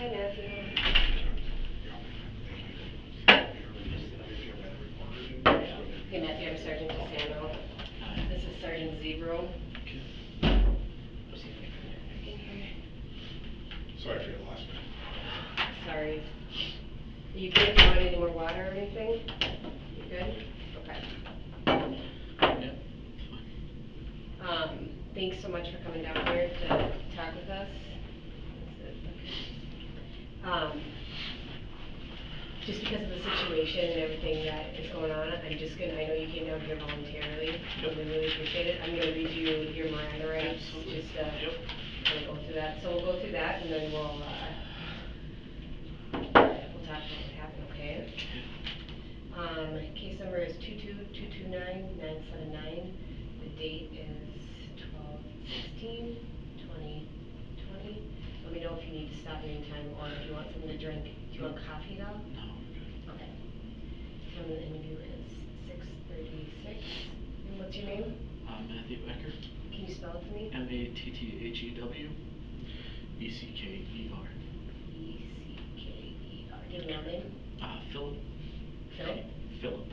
Hi, Matthew. Hey, Matthew, I'm Sergeant DeSanto. This is Sergeant Zebro. Okay. See if I can get back in here. Sorry for your loss, man. Sorry. Are you good? Do you want any more water or anything? You good? Okay. Yep, fine. Thanks so much for coming down here to talk with us. That's it, okay. Just because of the situation and everything that is going on, I know you came down here voluntarily. Yep. I really appreciate it. I'm gonna read you your Miranda rights. Absolutely. Just Yep. kind of go through that. So we'll go through that and then we'll talk about what happened, okay? Okay. Case number is 22229-979. The date is 12/16/2020. Let me know if you need to stop anytime or if you want something to drink. Do you want coffee at all? No, we're good. Okay. Time of the interview is 6:36. And what's your name? Matthew Ecker. Can you spell it for me? Matthew Ecker. Ecker. Do you have a middle name? Philip. Phil? Philip. Phillip.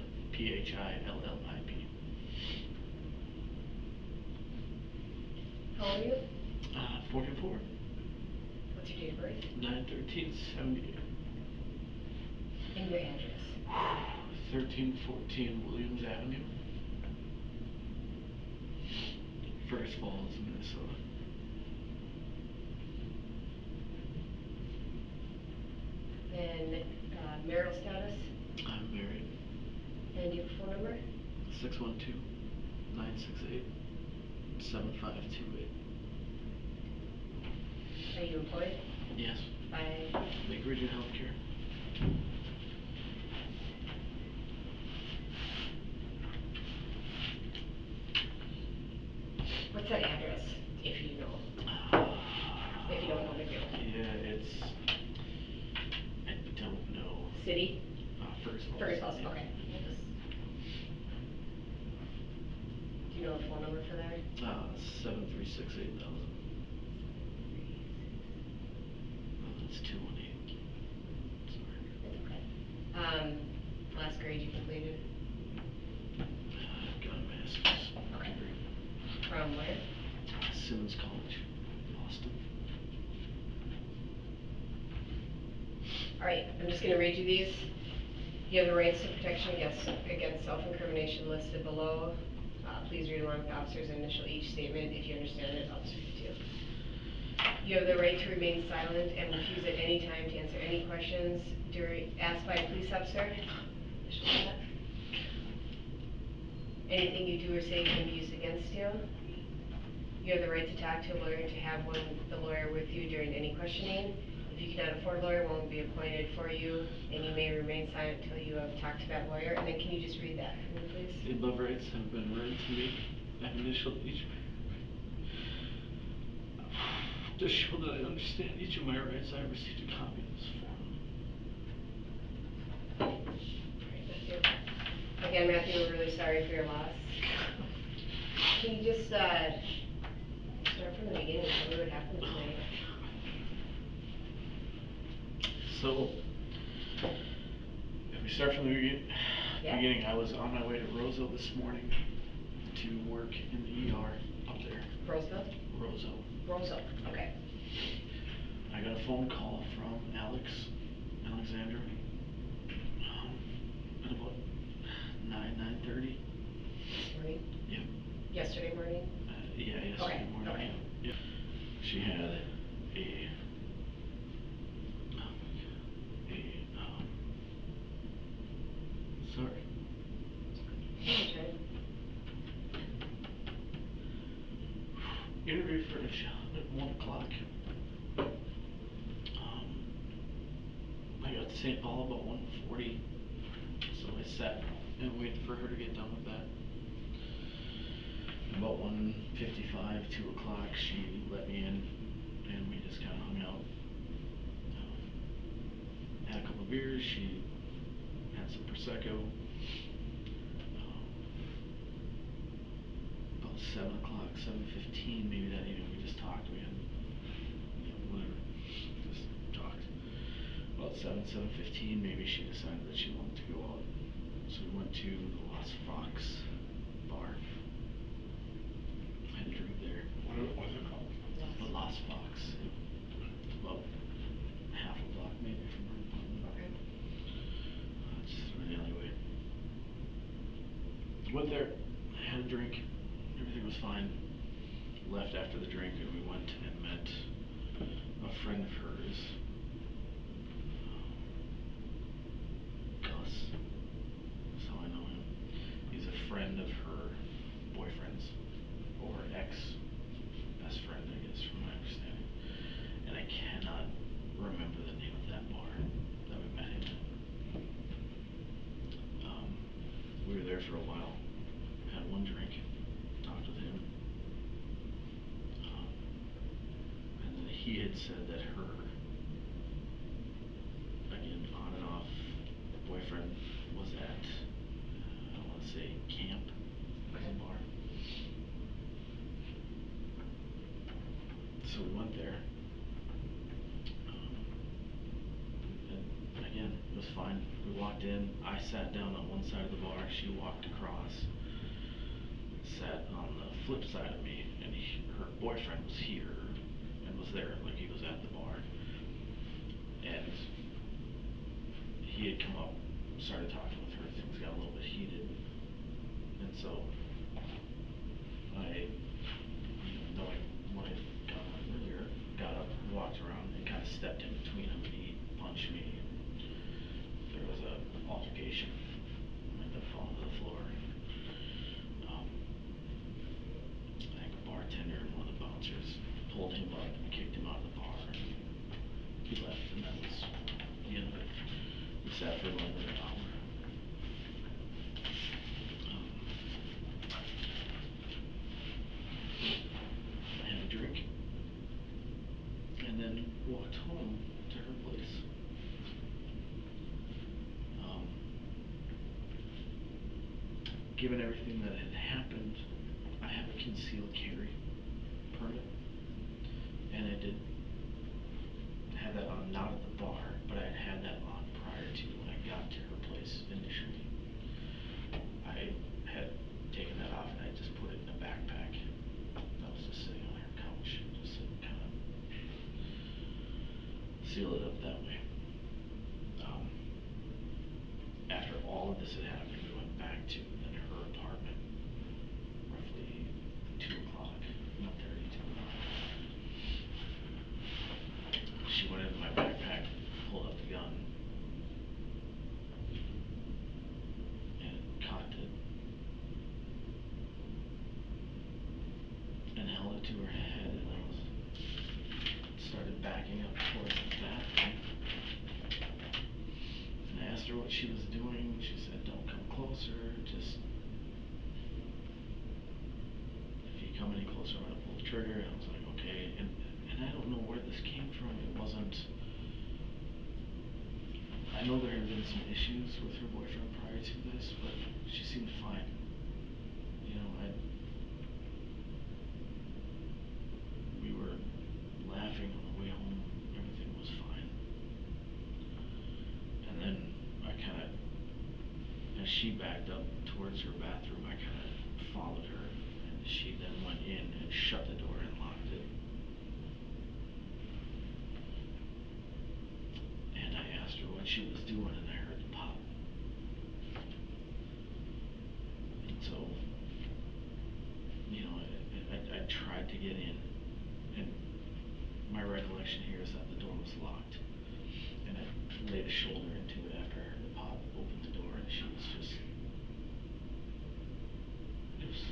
How old are you? 44. What's your date of birth? 9/13/78. And your address? 1314 Williams Avenue, Fergus Falls, Minnesota. And marital status? I'm married. And do you have a phone number? 612-968-7528. Are you employed? Yes. By? Lake Region Healthcare. What's that address, if you know? If you don't know, big deal. Yeah, I don't know. City? Fergus Falls. Fergus Falls, Yeah. okay. Do you know a phone number for there? 7368000. That's 218. Sorry. It's okay. Last grade you completed? I've got a master's degree. From where? Simmons College, Boston. Alright, I'm just gonna read you these. You have the rights to protection against self-incrimination listed below. Please read along with the officer's initial each statement. If you understand it, I'll just read it to you. You have the right to remain silent and refuse at any time to answer any questions asked by a police officer. Initial that. Anything you do or say can be used against you. You have the right to talk to a lawyer and to have the lawyer with you during any questioning. If you cannot afford a lawyer, one will be appointed for you, and you may remain silent until you have talked to that lawyer. And then can you just read that for me, please? The above rights have been read to me. I've initialed each. To show that I understand each of my rights, I have received a copy of this form. Alright, Matthew. Again, Matthew, we're really sorry for your loss. Can you just start from the beginning and tell me what happened tonight? So, if we start from the beginning, I was on my way to Roseville this morning to work in the ER up there. Roseville? Roseville, okay. I got a phone call from Alexandra, at about 9:30. This morning? Yep. Yesterday morning? Yeah, yesterday morning. Okay. Yep. She had sorry. Okay. Interview for the job at 1 o'clock. I got to St. Paul about 1:40, so I sat and waited for her to get done with that. About 1:55, 2 o'clock, she let me in, and we just kind of hung out. Had a couple of beers. She had some Prosecco. About 7 o'clock, 7:15 maybe that evening, we just talked. We had, whatever, just talked. 7:15, maybe she decided that she wanted to go out. So we went to the Las Fox bar. Had a drink there. What was it called? The Las Fox. About half a block maybe from her apartment. Okay. It's just an alleyway. Went there, had a drink, everything was fine. Left after the drink and we went and met a friend of hers, Gus. That's how I know him. He's a friend of her boyfriend's, or ex-best friend, I guess, from my understanding. And I cannot remember the name of that bar that we met him at. We were there for a while, had one drink, talked with him. And then he had said that her, again, on and off boyfriend was at, I want to say Camp as a bar. So we went there. And again, it was fine. We walked in. I sat down on one side of the bar. She walked across, sat on the flip side of me, and her boyfriend was here and was there, like he was at the bar. And he had come up, started talking with her. Things got a little bit heated, and so I, knowing what I'd done earlier, got up, walked around, and kind of stepped in between him, and he punched me. There was a altercation. I ended up falling to the floor. I think a bartender and one of the bouncers pulled him up and kicked him out of the bar, and he left, and that was the end of it. We sat for about another hour. I had a drink, and then walked home to her place. Given everything that had happened, I have a concealed carry permit, and I did have that on, not at the bar, but I had had that on prior to when I got to her place initially. I had taken that off and I just put it in a backpack that was just sitting on her couch, just to kind of seal it up that way. After all of this had happened, we went back to then her apartment, roughly 2 o'clock, 1:30, 2 o'clock. She went into my backpack, pulled out the gun, and cocked it, and held it to her head, and I started backing up towards the bathroom. And I asked her what she was doing. She said, "Don't come closer, just, if you come any closer, I'm gonna pull the trigger." And I was like, okay. And I don't know where this came from. It wasn't, I know there had been some issues with her boyfriend prior to this, but she seemed fine. We were laughing on the way home. Everything was fine. And then I kind of, as she backed up towards her bathroom, I kind of followed her, and she then went in and shut the door and locked it. And I asked her what she was doing, and I heard the pop. And so, I tried to get in, and my recollection here is that the door was locked. And I laid a shoulder into it after I heard the pop, opened the door, and she was just, it was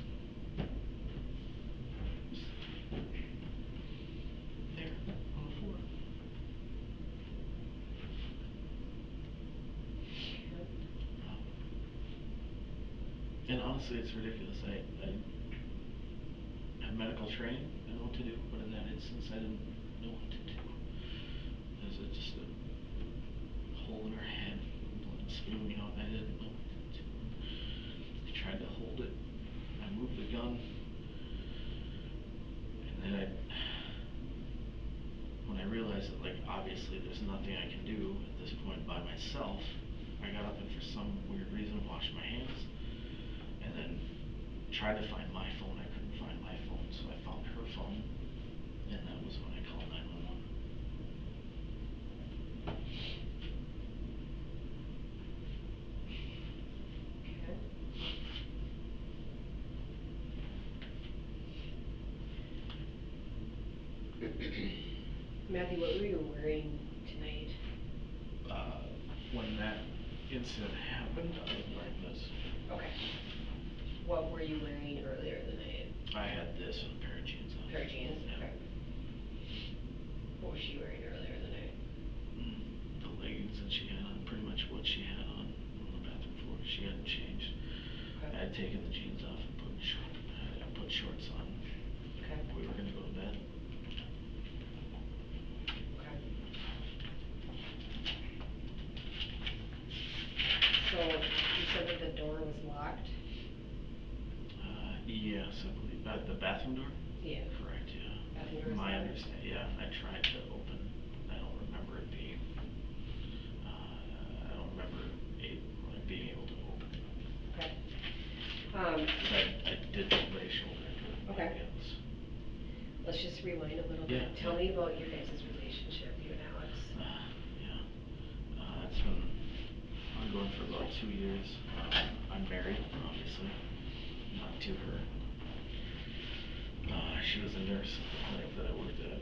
there on the floor. And honestly, it's ridiculous. I have medical training. I know what to do, but in that instance, I didn't know what to do. There's just a hole in her head, blood spewing out, and I didn't know what to do. I tried to hold it. I moved the gun, and then when I realized that, like, obviously there's nothing I can do at this point by myself. I got up and for some weird reason washed my hands, and then tried to find my phone. I couldn't find my phone, so I found her phone, and that was when I called 911. Okay. Matthew, what were you wearing tonight? When that incident happened, I was wearing this. Okay. What were you wearing earlier in the night? I had this and a pair of jeans on. Pair of jeans? Yeah. Okay. What was she wearing earlier in the night? The leggings that she had on, pretty much what she had on the bathroom floor. She hadn't changed. Okay. I had taken the jeans off and put shorts on. Okay. We were gonna go to bed. Okay. So you said that the door was locked? Yes, I believe. The bathroom door? Yeah. Correct, yeah. Bathroom door was My locked? understanding, yeah. I tried to open. I don't remember it being. I don't remember it being able to open. Okay. I did lay shoulder into it. Okay. Maybe it was. Let's just rewind a little bit. Yeah, Tell yeah. me about your guys' relationship, you and Alex. Yeah. It's been ongoing for about 2 years. I'm married, obviously, not to her. She was a nurse at the clinic that I worked at.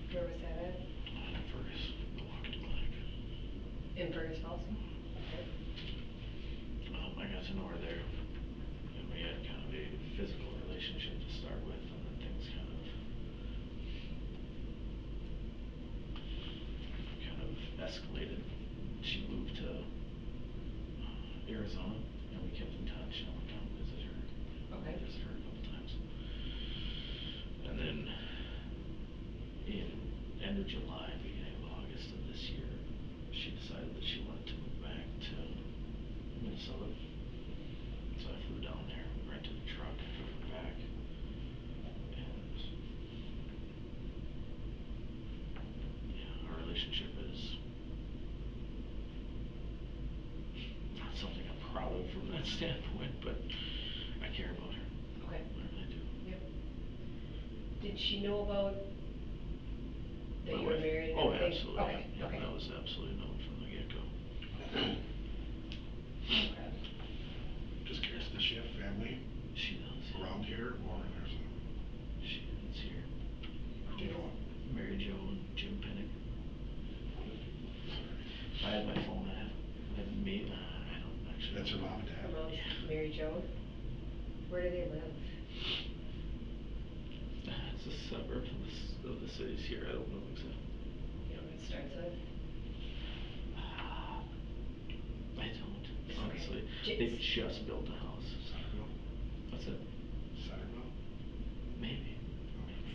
Where was that at? First, Milwaukee Clinic. In Fergus Falls? Okay. I got to know her there, and we had kind of a physical relationship to start with, and then things kind of escalated. She moved to Arizona, and we kept in touch. I went down and visited her. Okay. Visited her a couple times. And then in end of July, beginning of August of this year, she decided that she wanted to move back to Minnesota. So I flew down there, rented a truck, and drove her back. And yeah, our relationship is not something I'm proud of from that standpoint, but I care about her. Okay. I really do. Yep. Did she know about that My you were wife? married and Oh, everything? absolutely. Okay. Yeah, Okay. that was absolutely known from the get-go. Okay. Just curious, does she have family She does. around here, or there's a, It's here. do you know what? Mary Jo and Jim Pennick. Sorry. If I had my phone, I'd meet. I don't actually. That's her mom and Her dad? mom's Yeah. Mary Jo. Where do they live? It's a suburb of the cities here. I don't know exactly. You know what it starts with? I don't. It's Honestly, okay. they just built a house. Centerville? What's that? Centerville? Maybe.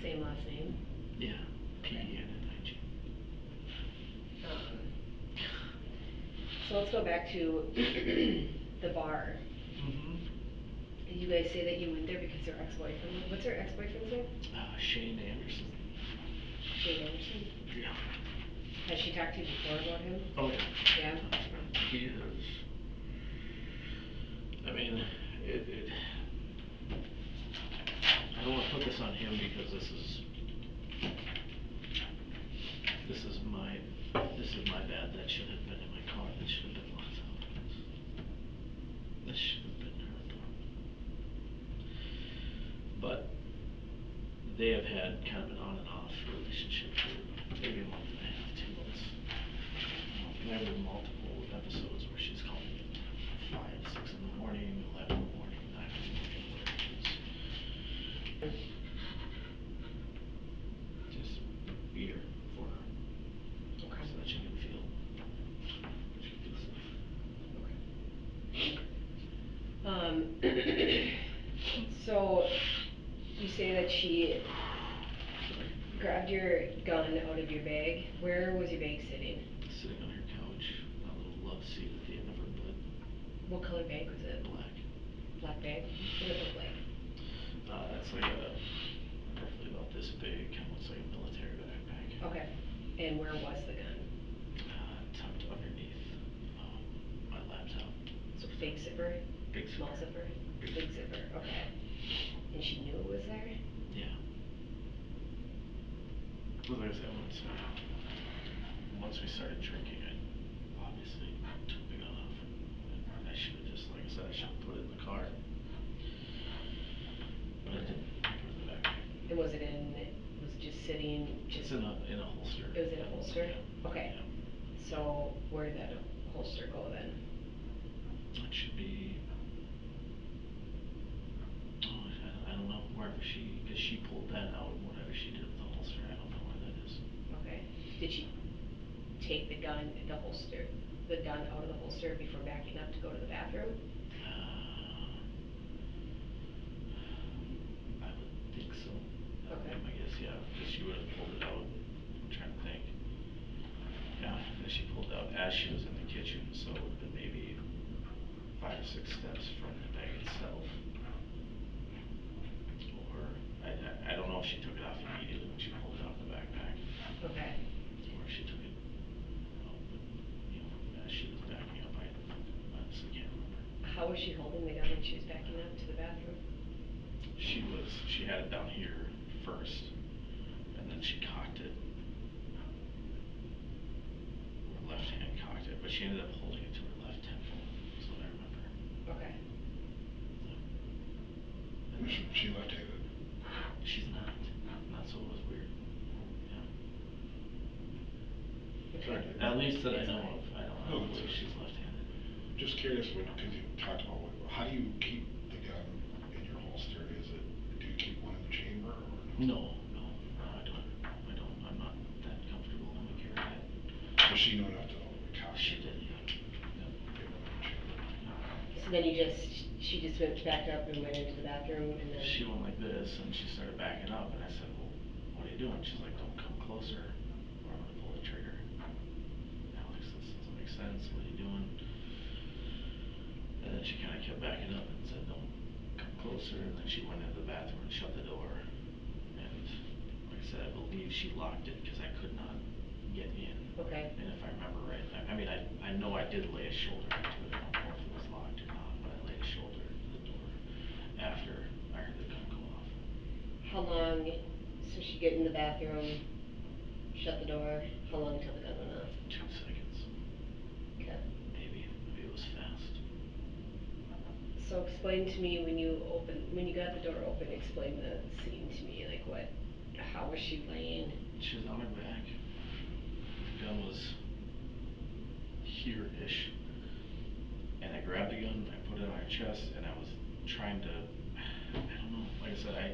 Same last name? Yeah. Okay. Pennig. So let's go back to the bar. Mm-hmm. You guys say that you went there because your ex-boyfriend. What's her ex-boyfriend's name? Shane Anderson. Shane Anderson. Yeah. Has she talked to you before about him? Oh yeah. Yeah. He is. I mean, it. I don't want to put this on him because this is my bad. That should have been in my car. That should have been locked out. This should have been her door. But they have had kind of an on and off relationship for maybe a month and a half, 2 months. There have been multiple episodes where she's called me at 5, 6 in the morning, 11 in the morning, 9 in the morning, where just be here for her. Okay. So that she can feel Okay. So you say that she grabbed your gun out of your bag. Where was your bag sitting? sitting on her couch, a little love seat at the end of her bed. What color bag was it? Black. Black bag? What did it look like? It's like a roughly about this big, kind of looks like a military backpack. Okay. And where was the gun? Tucked underneath my laptop. So big zipper? Big Small zipper. zipper? Big zipper. Okay. And she knew it was there? Yeah. Well, like I said, once we started drinking, I obviously took the gun off, and I should have just, like I said, I should have put it in the car, but I didn't. I put it in the backpack. And was it in? Was it just sitting? It's in a holster. It was in a holster. Yeah. Okay. Yeah. So where did that holster go then? It should be. Oh, I don't know. Because she pulled that out, whatever she did with the holster, I don't know where that is. Okay. Did she take the gun out of the holster before backing up to go to the bathroom? I would think so. That would Okay. be my guess, yeah. Because she would have pulled it out. I'm trying to think. Yeah, because she pulled it out as she was in the kitchen, so it would have been maybe 5 or 6 steps from the bag itself. Or I don't know if she took it off immediately when she pulled it out of the backpack. Okay. Or if she took it out, but as she was backing up, I honestly can't remember. How was she holding the gun when she was backing up to the bathroom? She had it down here first, and then she cocked it. Her left hand cocked it, but she ended up holding it to her left temple, is what I remember. Okay. Was she left-handed? She's not. That's what was weird. Yeah. Okay. Sorry, Dave. At least that I It's know okay. of. I don't No, believe it's she's left-handed. just curious because you talked about how do you keep the gun in your holster? Do you keep one in the chamber or no? No, I don't. I'm not that comfortable when we carry that. Does she know enough to know to cock She it? did, yeah. Yep. Get one in the chamber. Yep. So then she just went backed up and went into the bathroom and then. She went like this, and she started backing up, and I said, well, what are you doing? She's like, don't come closer, or I'm going to pull the trigger. Alex, this doesn't make sense. What are you doing? And then she kind of kept backing up and said, don't come closer. And then she went into the bathroom and shut the door. And like I said, I believe she locked it because I could not get in. Okay. And if I remember right, I know I did lay a shoulder into it. I don't know if it was locked or not, but I laid a shoulder into the door after I heard the gun go off. How long? So she get in the bathroom, shut the door. How long till the gun went off? 2 seconds. Okay. Maybe it was fast. So explain to me when you got the door open. Explain the scene to me. Like what? How was she laying? She was on her back. The gun was here-ish. And I grabbed the gun, I put it on her chest, and I was trying to, I don't know, like I said, I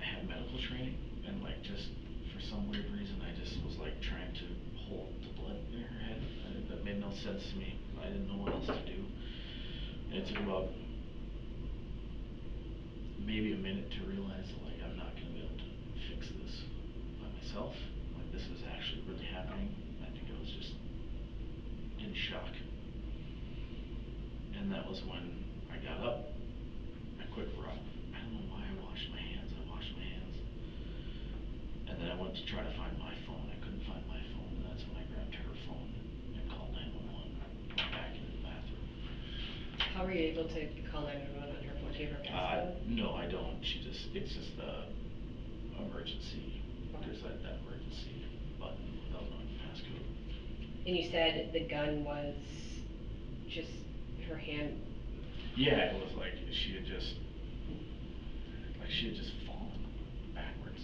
have medical training, and like just for some weird reason, I just was like trying to hold the blood in her head. That made no sense to me. I didn't know what else to do. And it took about maybe a minute to realize that like I'm not gonna be able to fix this by myself. Like this is actually really happening. I think I was just in shock. And that was when I got up, a quick rub. I don't know why I washed my hands. I washed my hands. And then I went to try to find my phone. I couldn't find my phone. And that's when I grabbed her phone and called 911. Went back into the bathroom. How were you able to call 911 on her phone? Do you have her passcode? No, I don't. It's just the emergency. Okay. There's that emergency button without knowing the passcode. And you said the gun was just her hand. Yeah, it was like she had just fallen backwards,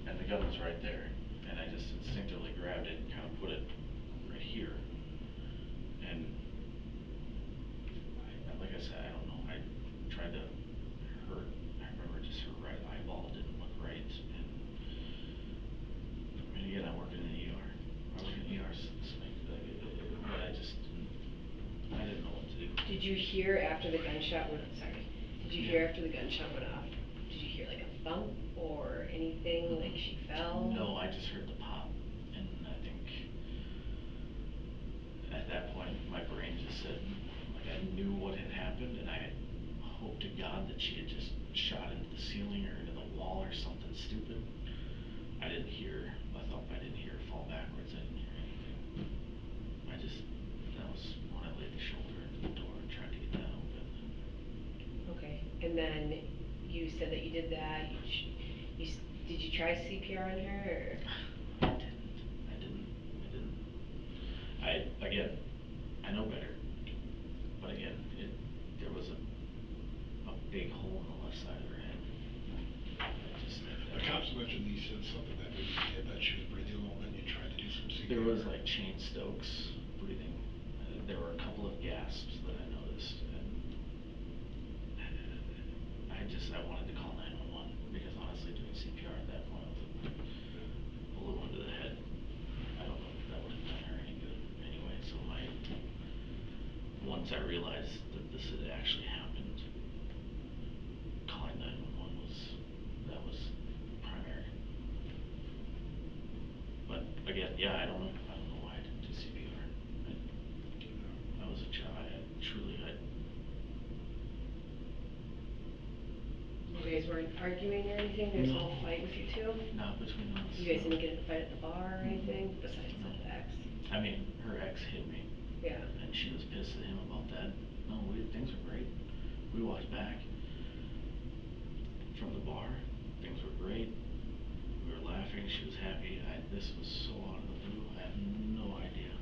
and the gun was right there, and I just instinctively grabbed it and kind of put it right here, and like I said, I don't know. I tried to hurt. I remember just her right eyeball didn't look right, and again, I work in an ER. I work in an ER, but I didn't know what to do. Did you hear after the gunshot went? Sorry. Did you hear after the gunshot went off? Did you hear like a thump or anything? Like she fell? No, I just heard the pop, and I think at that point my brain just said, like I knew what had happened, and I hoped to God that she had just shot into the ceiling or into the wall or something stupid. And then you said that you did that. You did you try CPR on her? I didn't. I didn't. I didn't. Again, I know better. But again, there was a big hole in the left side of her head. I just The cops mentioned you said something that maybe that she was breathing a little bit and you tried to do some CPR. There was like Chain Stokes breathing. There were a couple of gasps that I noticed, and I wanted to call 911 because honestly, doing CPR at that point with a bullet wound to the head, I don't know if that would have done her any good anyway. So once I realized that this had actually happened, calling 911 was primary. But again, yeah, I don't know. I don't know why I didn't do CPR. I was a child. You guys weren't arguing or anything? There's no fight with you two? Not between us. You guys didn't get in a fight at the bar or anything? Besides No. the ex? I mean, her ex hit me. Yeah. And she was pissed at him about that. No, things were great. We walked back from the bar. Things were great. We were laughing. She was happy. This was so out of the blue. I have no idea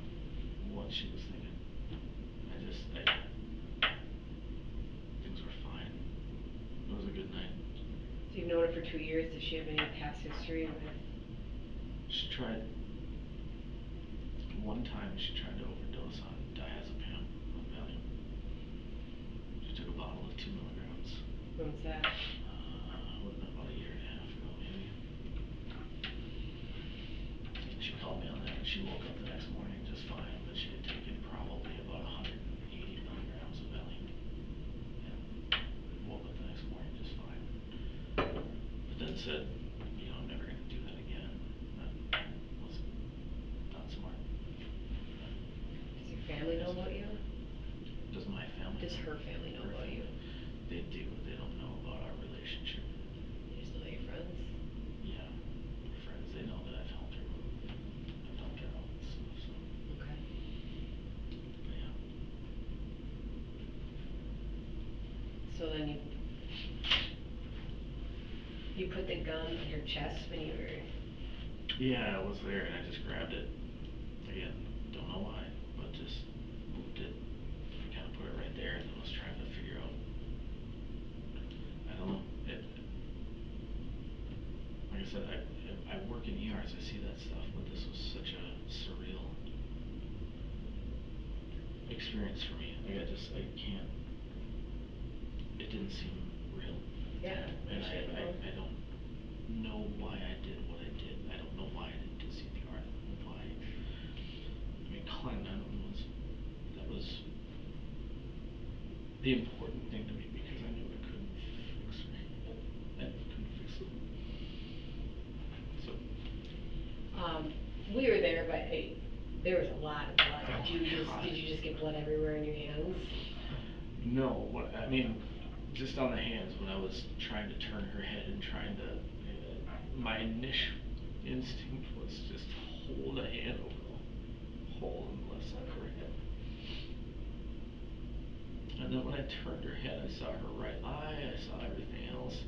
what she was thinking. Things were fine. It was a good night. So you've known her for 2 years. Does she have any past history with? She tried, one time she tried to overdose on diazepam, on Valium. She took a bottle of 2 milligrams. When was that? Would have been about a year and a half ago, maybe. And she called me on that, and she woke up the next morning just fine, but she had taken probably about 180 milligrams of Valium, and woke up the next morning just fine. But then said, I'm never going to do that again. That was not smart. Does your family know about you? Does my family? Does her family know about you? They do. They don't know about our relationship. They just know that you're friends? Yeah, we're friends. They know that I've helped her move. I've helped her out and stuff, so. Okay. But yeah. So then you put the gun in her chest when you were. Yeah, I was there and I just grabbed it. Again, don't know why, but just moved it and kind of put it right there, and then was trying to figure out. I don't know. Like I said, I work in ERs. I see that stuff, but this was such a surreal experience for me. Like I can't. It didn't seem real. Yeah, And understandable. I don't know why I did what I did. I don't know why I didn't do CPR. I don't know why. I mean, calling 911 that was the important thing to me because I knew it couldn't fix me. I knew it couldn't fix it. So. We were there, but there was a lot of blood. Oh Did you just get blood everywhere in your hands? No, I mean, just on the hands when I was trying to turn her head and trying to. My initial instinct was just hold a hand over the hole in the left side of her head. And then when I turned her head, I saw her right eye, I saw everything else.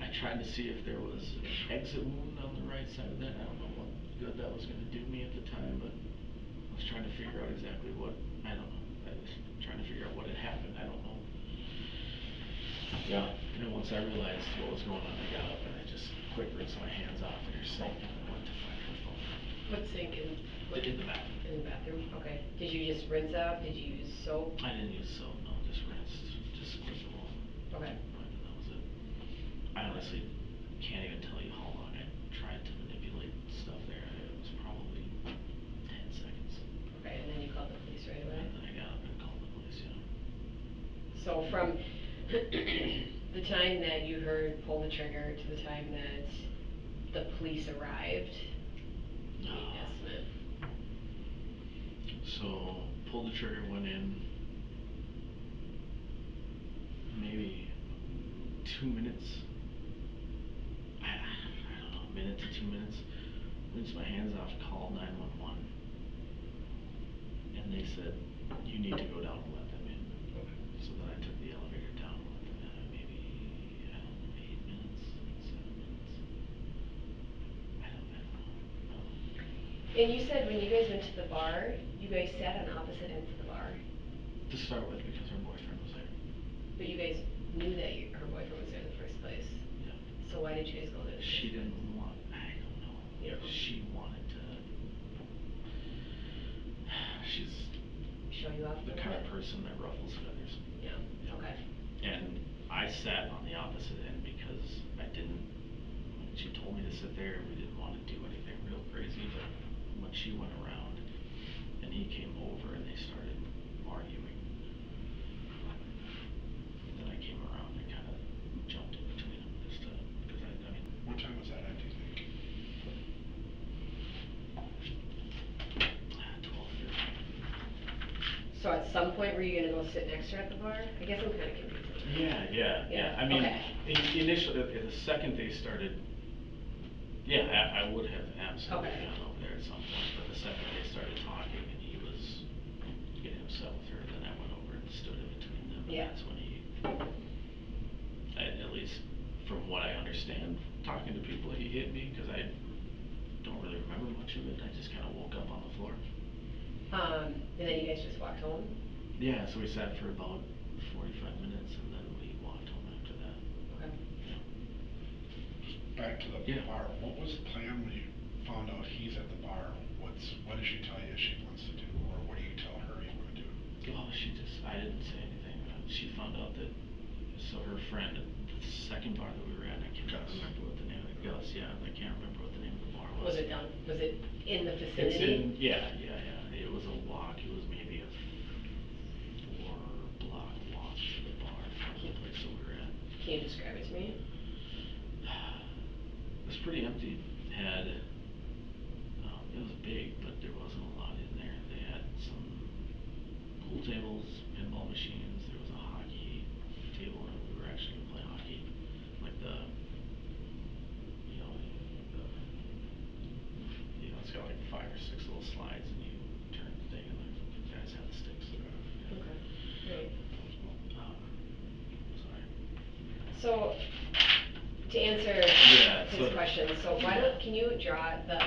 I tried to see if there was an exit wound on the right side of that. I don't know what good that was going to do me at the time, but I was trying to figure out exactly what. I don't know. I was trying to figure out what had happened. I don't know. Yeah, and once I realized what was going on, I got up and I just quick rinsed my hands off in her sink and I went to find her phone. What sink in the bathroom? In the bathroom. Okay. Did you just rinse off? Did you use soap? I didn't use soap. No, just rinsed. Just squirt the wall. Okay. And that was it. I honestly can't even tell you how long I tried to manipulate stuff there. It was probably 10 seconds. Okay, and then you called the police right away? And then I got up and called the police, yeah. So from the time that you heard pull the trigger to the time that the police arrived, give me an estimate. So, pulled the trigger, went in, maybe 2 minutes. I don't know, a minute to 2 minutes. Rinsed my hands off, called 911. And they said, you need to go down and let them in. Okay. So then I took the elevator And you said when you guys went to the bar, you guys sat on opposite ends of the bar, To start with, because her boyfriend was there. but you guys knew that her boyfriend was there in the first place. Yeah. So why did you guys go there in the first She place? didn't want. I don't know. You don't know. She wanted to. She's Show you off a the little kind bit? of person that ruffles feathers. Yeah, okay. And I sat on the opposite end because I didn't. When she told me to sit there, we didn't want to do anything real crazy. But when she went around, and he came over, and they started arguing, then I came around and kind of jumped in between them just to, because I mean. What time was that at, do you think? 12:30. So at some point, were you gonna go sit next to her at the bar? I guess I'm kinda confused on that. Yeah. I mean, initially, the second they started, yeah, I would have absolutely Okay. gone over there at some point, but the second they started talking and he was getting upset with her, then I went over and stood in between them, and Yeah. that's when at least from what I understand, talking to people, he hit me, cause I don't really remember much of it, I just kinda woke up on the floor. And then you guys just walked home? Yeah, so we sat for about 45 minutes and then we walked home after that. Okay. Yeah. Back to the Yeah. bar, what was the plan when you found out he's at the bar? What does she tell you she wants to do, or what do you tell her you wanna do? Oh, I didn't say anything. She found out that, so her friend at the second bar that we were at, I cannot Gus. remember what the name of the, Gus, yeah, I can't remember what the name of the bar was. Was it in the It's vicinity? yeah. It was a walk, it was maybe a 4-block walk to the bar from the place that we were at. Can you describe it to me? It was pretty empty. It was big, but there wasn't a lot in there. They had some pool tables, pinball machines, there was a hockey table, and we were actually gonna play hockey. Like you know, the, it's got like 5 or 6 little slides, and you turn the thing, and the guys have the sticks. Yeah. Okay, great. Sounds cool. Sorry. So, to answer his question, so can you draw the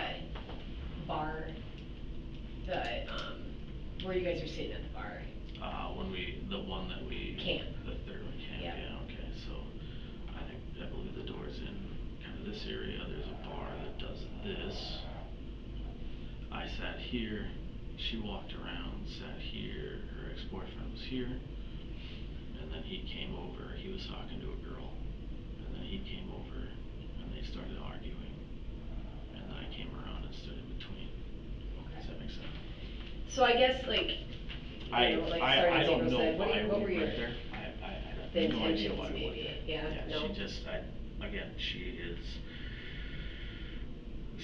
bar, where you guys are sitting at the bar? The one that Camp. the third one, camp, Yeah. yeah, okay, so I believe the door's in kind of this area, there's a bar that does this. I sat here, she walked around, sat here, her ex-boyfriend was here, and then he came over, he was talking to a girl, and then he came over, and they started arguing, and then I came around and stood in between. Okay. Does that make sense? So I guess like I don't Zebro know said, why what we were your went there. I the have no idea intentions why we went maybe? there. Yeah, no. She just, again, she is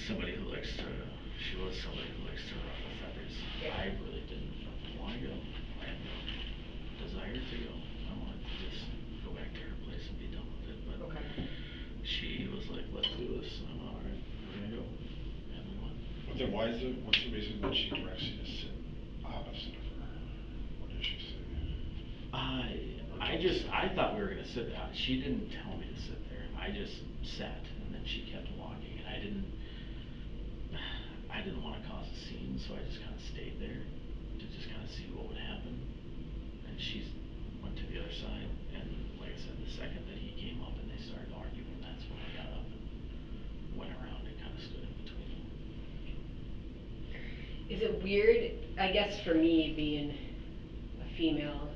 somebody who likes to, she was somebody who likes to ruffle feathers. Yeah. I really didn't want to go. I had no desire to go. I wanted to just go back to her place and be done with it. But Okay. she was like, let's do this. And I'm all right, we're going to go. And we went. But then what's the reason that she directs you to sit opposite of her? What did she say? I thought we were gonna sit. She didn't tell me to sit there. I just sat, and then she kept walking, and I didn't want to cause a scene, so I just kind of stayed there to just kind of see what would happen. And she went to the other side, and like I said, the second that he came up and they started arguing, that's when I got up and went around and kind of stood in between them. Is it weird, I guess for me being a female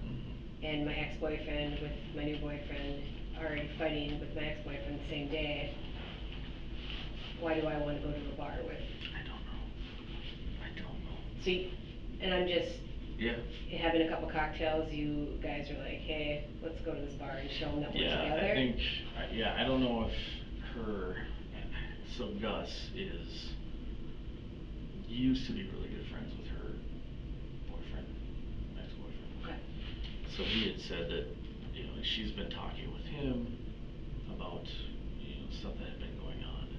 and my ex-boyfriend with my new boyfriend already fighting with my ex-boyfriend the same day, why do I want to go to a bar with? I don't know. So, and I'm just Yeah. having a couple cocktails, you guys are like, hey, let's go to this bar and show them that we're together? I think, I don't know if so Gus used to be really good friends with her boyfriend, ex-boyfriend. Okay. So he had said that, she's been talking with him about, stuff that had been going on, and,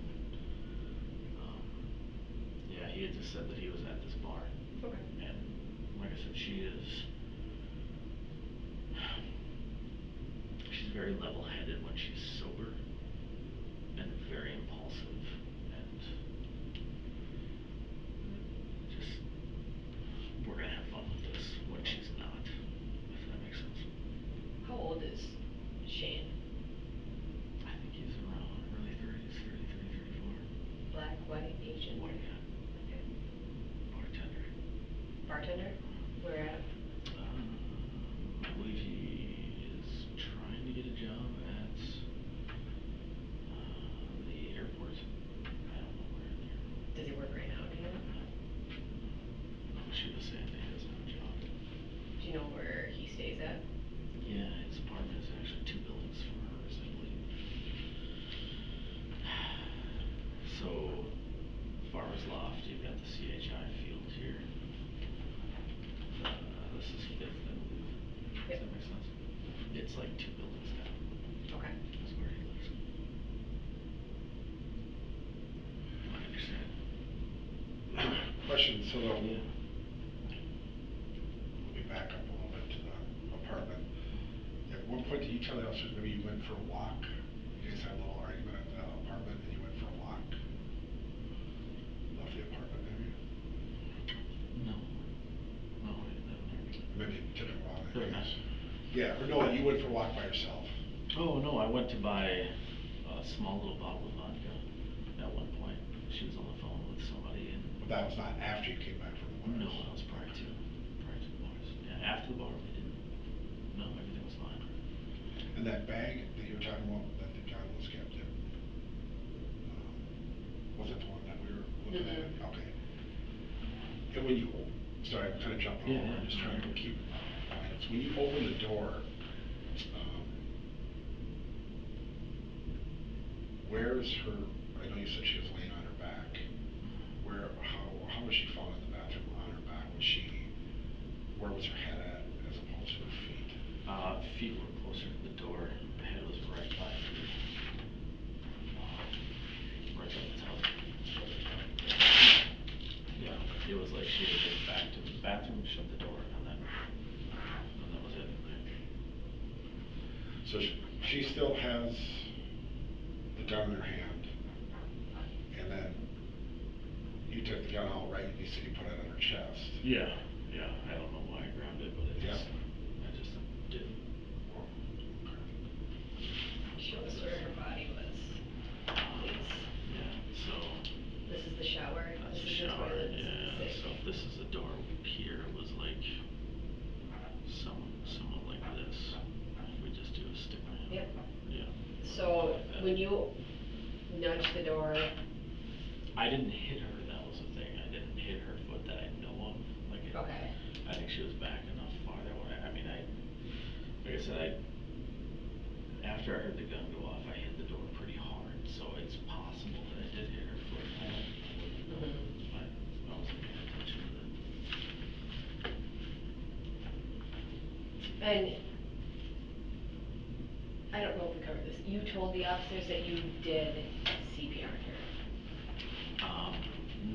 yeah, he had just said that he was at this bar. Okay. And like I said, she's very level-headed when she's sober, and very impulsive, and What agent? White guy. Okay. Bartender. Bartender? Where at? I believe he is trying to get a job at the airport. I don't know where in there. Does he work right now? Do you know? No. No, but she was saying that he doesn't have a job. Do you know where he stays at? Yeah, his apartment is actually 2 buildings from hers, I believe. So, Farmer's Loft, you've got the CHI field here. This is Fifth, I believe. Yep. Does that make sense? It's like 2 buildings down. Okay. Is where he lives. My understanding. Question, so the, Yeah. let me back up a little bit to the apartment. At one point, did you tell the officers maybe you went for a walk? You guys had a little argument at the apartment and you went for a walk? Left the apartment maybe? No. No, we didn't have an argument. Maybe took it wrong, I But no. guess. Yeah, or no, you went for a walk by yourself. Oh, no, I went to buy a small little bottle of vodka at one point. She was on the phone with somebody and... But that was not after you came back from the bars? No, that was prior to. Prior to the bars. Yeah, after the bar we didn't. No, everything was fine. And that bag that you were talking about that the gun was kept in, was it the one that we were looking at? Okay. And when you, sorry, I'm kind of jumping Yeah, over, yeah, I'm just no, trying to you're good. keep my notes. When you open the door, where's her, I know you said she was laying on her back. How was she found in the bathroom on her back? Where was her head at as opposed to her feet? Feet were closer to the door. Head was right by right by the tub. Yeah, it was like she had been back to the bathroom, shut the door, and then that was it in there. So she still has the gun in her hand, and then you took the gun out, right? You said you put it on her chest. Yeah, yeah. I don't know why I grabbed it, but I Yep. just did. Oh, okay. Show us where her body was, please. Yeah, so... This is the shower. That's This the is the shower, toilet. This is the yeah. sink. So if this is the door here, it was like somewhat like this. If we just do a stick man. Yep. Yeah. So like that. when you nudge the door, I didn't hit her, that was the thing. I didn't hit her foot that I know of. okay. I think she was back enough farther away. I mean, like I said, after I heard the gun go off, I hit the door pretty hard, so it's possible that I did hit her foot. I wouldn't know. I wasn't paying attention to that. And I don't know if we covered this. You told the officers that you did CPR on her.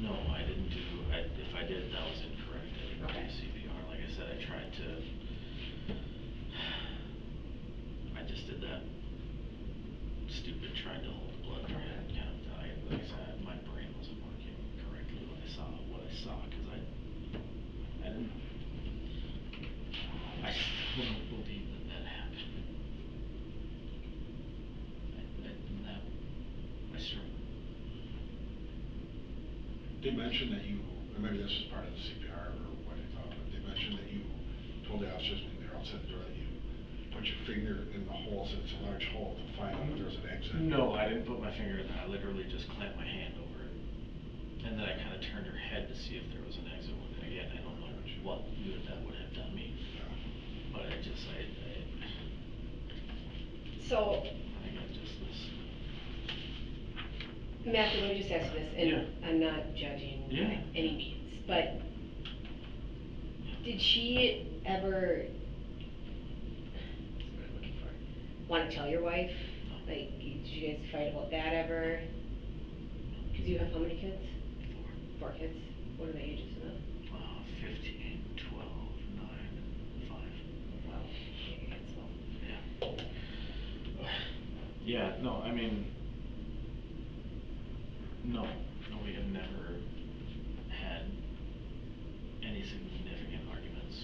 No, I didn't do. If I did, that was incorrect. I didn't Okay. do CPR. Like I said, I tried to. I just did that stupid trying to hold the blood and kind of. Like I said, my brain wasn't working correctly when I saw what I saw because I didn't. I still don't believe that happened. I struggle. They mentioned that you, or maybe this was part of the CPR or what they thought, but they mentioned that you told the officers when they were outside the door that you put your finger in the hole, so it's a large hole, to find out if there was an exit. No, I didn't put my finger in there. I literally just clamped my hand over it. And then I kind of turned her head to see if there was an exit. Again, I don't know what good that would have done me. Yeah. But So, again, just this. Matthew, let me just ask you this, and Yeah. I'm not judging Yeah, by any yeah. means, but did she ever, what's the word I'm looking for, want to tell your wife? No. Like, did you guys fight about that ever? Because you have how many kids? 4. 4 kids? What are the ages of them? 15, 12, 9, and 5. Oh, wow, big handful. Yeah. Yeah, no, I mean, no, we have never had any significant arguments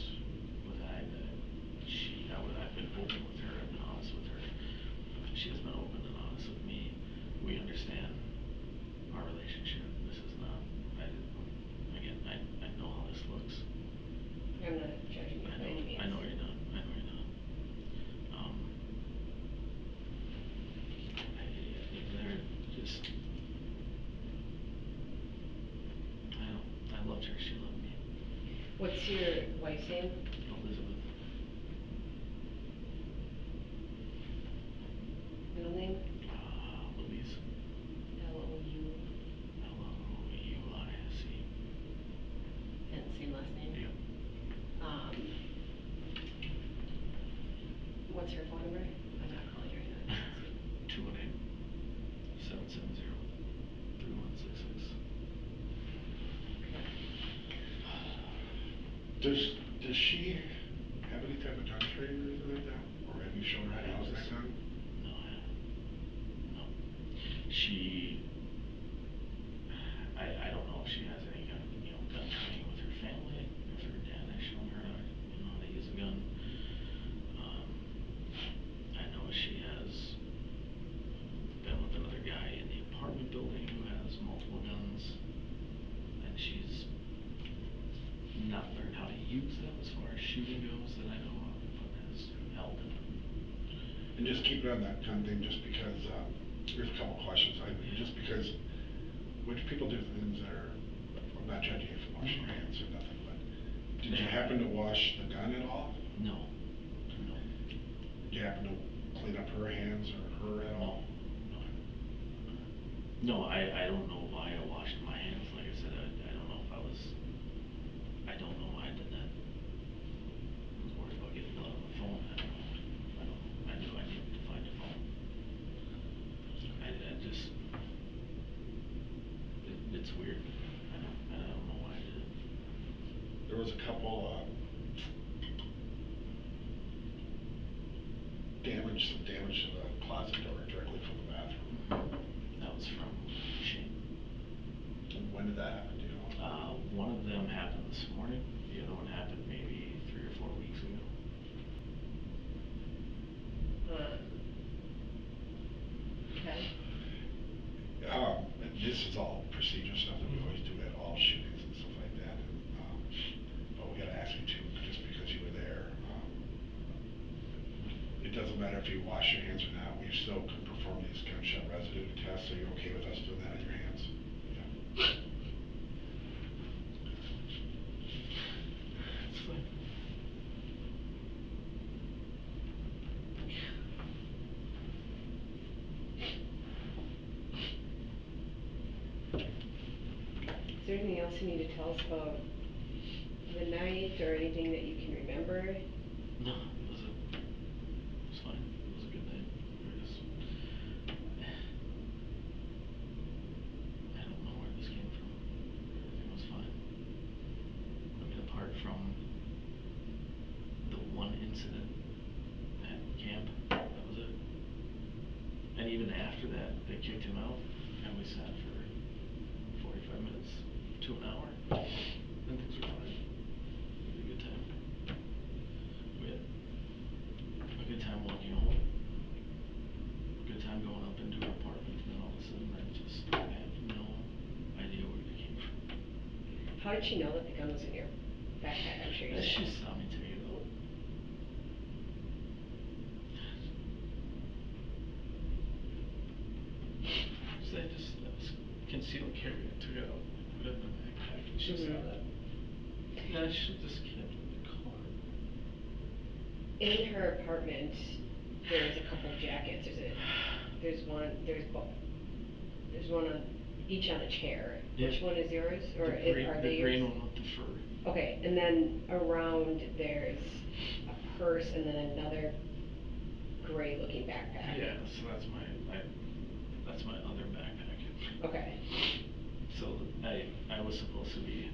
with that. I've been open with her, I've been honest with her. She has been open and honest with me. We understand our relationship. much as she loved me. What's your wife's name? Elizabeth. Middle name? Louise. Louise. Louise. And same last name? Yep. What's her phone number? I'm not calling you right now. 218-770-3166. Does she have any type of gun training or anything like that? Or have you shown her how to use that gun? No, I haven't. No. She, I don't know if she has any gun, gun training with her family, if her dad has shown her how to use a gun. I know she has been with another guy in the apartment building who has multiple guns, and she's not learned how to use them as far as shooting goes that I know of, but has held them. And just keep it on that gun thing, just because, there's a couple questions, just because which people do things that are, I'm not judging you for washing your hands or nothing, but did you happen to wash the gun at all? No. No. Did you happen to clean up her hands or her at all? No, I don't know why I washed my hands. Like I said, I don't know if I don't know why I did that. I was worried about getting blood on the phone. I don't know. I knew I needed to find a phone. I just, it's weird. I don't know why I did it. There was a couple, some damage to the closet door directly from the bathroom. That was from Shane. And when did that happen, do you know? One of them happened this morning. The other one happened maybe 3 or 4 weeks ago. Okay. This is all procedure stuff that we always do at all shootings and stuff like that, and, but we gotta ask you too, just because you were there. It doesn't matter if you wash your hands or not, we still could perform these gunshot residue tests. Are you okay with us doing that on your hands? Yeah. It's fine. Is there anything else you need to tell us about the night or anything that you can remember? No, it was fine. It was a good night. I don't know where this came from. Everything was fine. I mean, apart from the one incident at camp, that was it. And even after that, they kicked him out, and we sat for 45 minutes to an hour, and things were fine. We had a good time. We had a good time walking home. A good time going up into her apartment, and then all of a sudden I have no idea where it came from. How did she know that the gun was in your backpack? I'm sure you said. She saw me take it out. That was concealed carry. I took it out, put it in my backpack, and she saw that. Yeah, I should just kept it in the car. In her apartment, there's a couple jackets. There's one on each on a chair. Yeah. Which one is yours? Or are they yours? The green one with the fur. Okay, and then around there's a purse and then another gray looking backpack. Yeah, so that's my other backpack. Okay. So I was supposed to be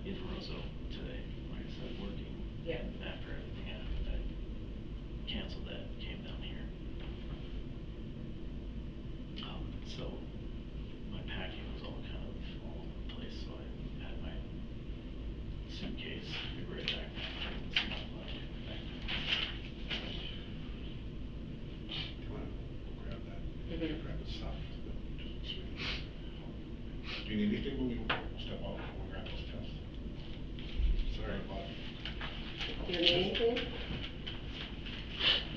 in Roseau today, like I said, working. Yeah. And after everything happened, I canceled that and came down here. So my packing was all kind of all over the place, so I had my suitcase, the gray backpack, and this black backpack. Do you wanna go grab that? Mhm. Grab the stuff, just swing it. Do you need anything when we step out, when we grab those tests? Sorry, bud. Do you need anything?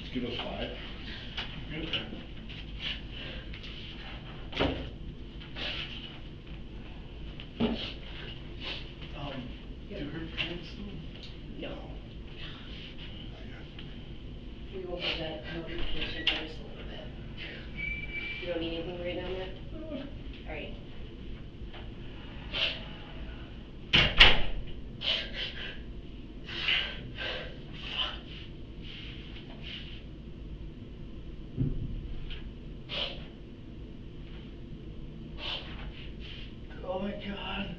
Just give us 5. Okay. need anything right now, Matt? Alrighty. Oh my god.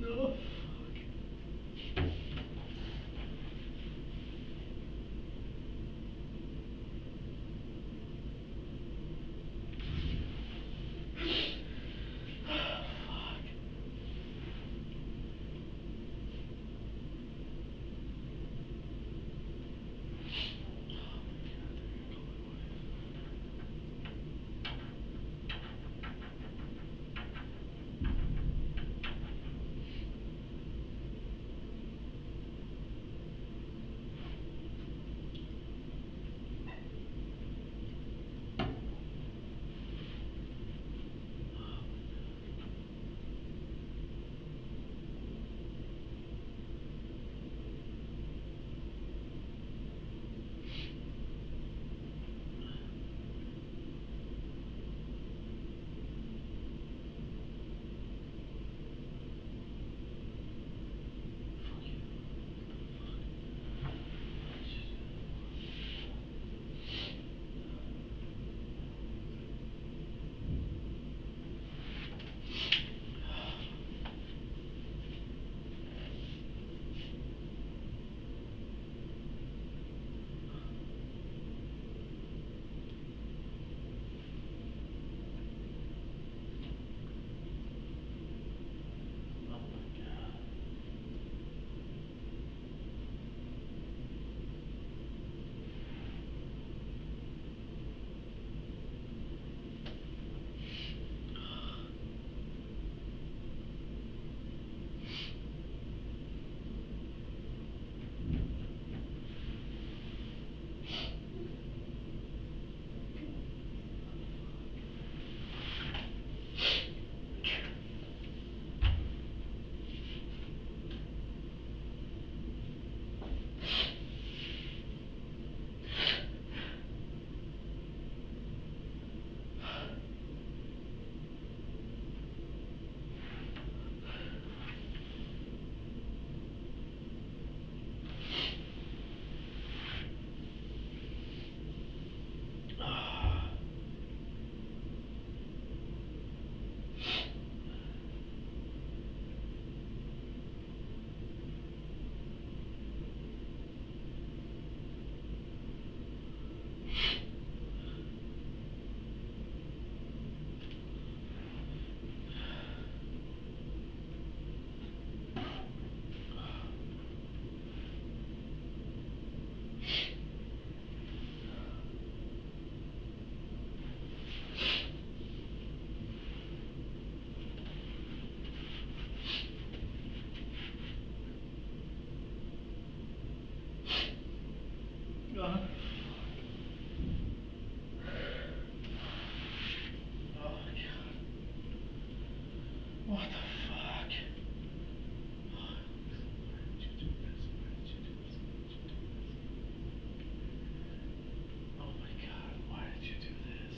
No. God. Oh my god. What the fuck? Why did you do this? Why did you do this? Why did you do this? Oh my god, why did you do this?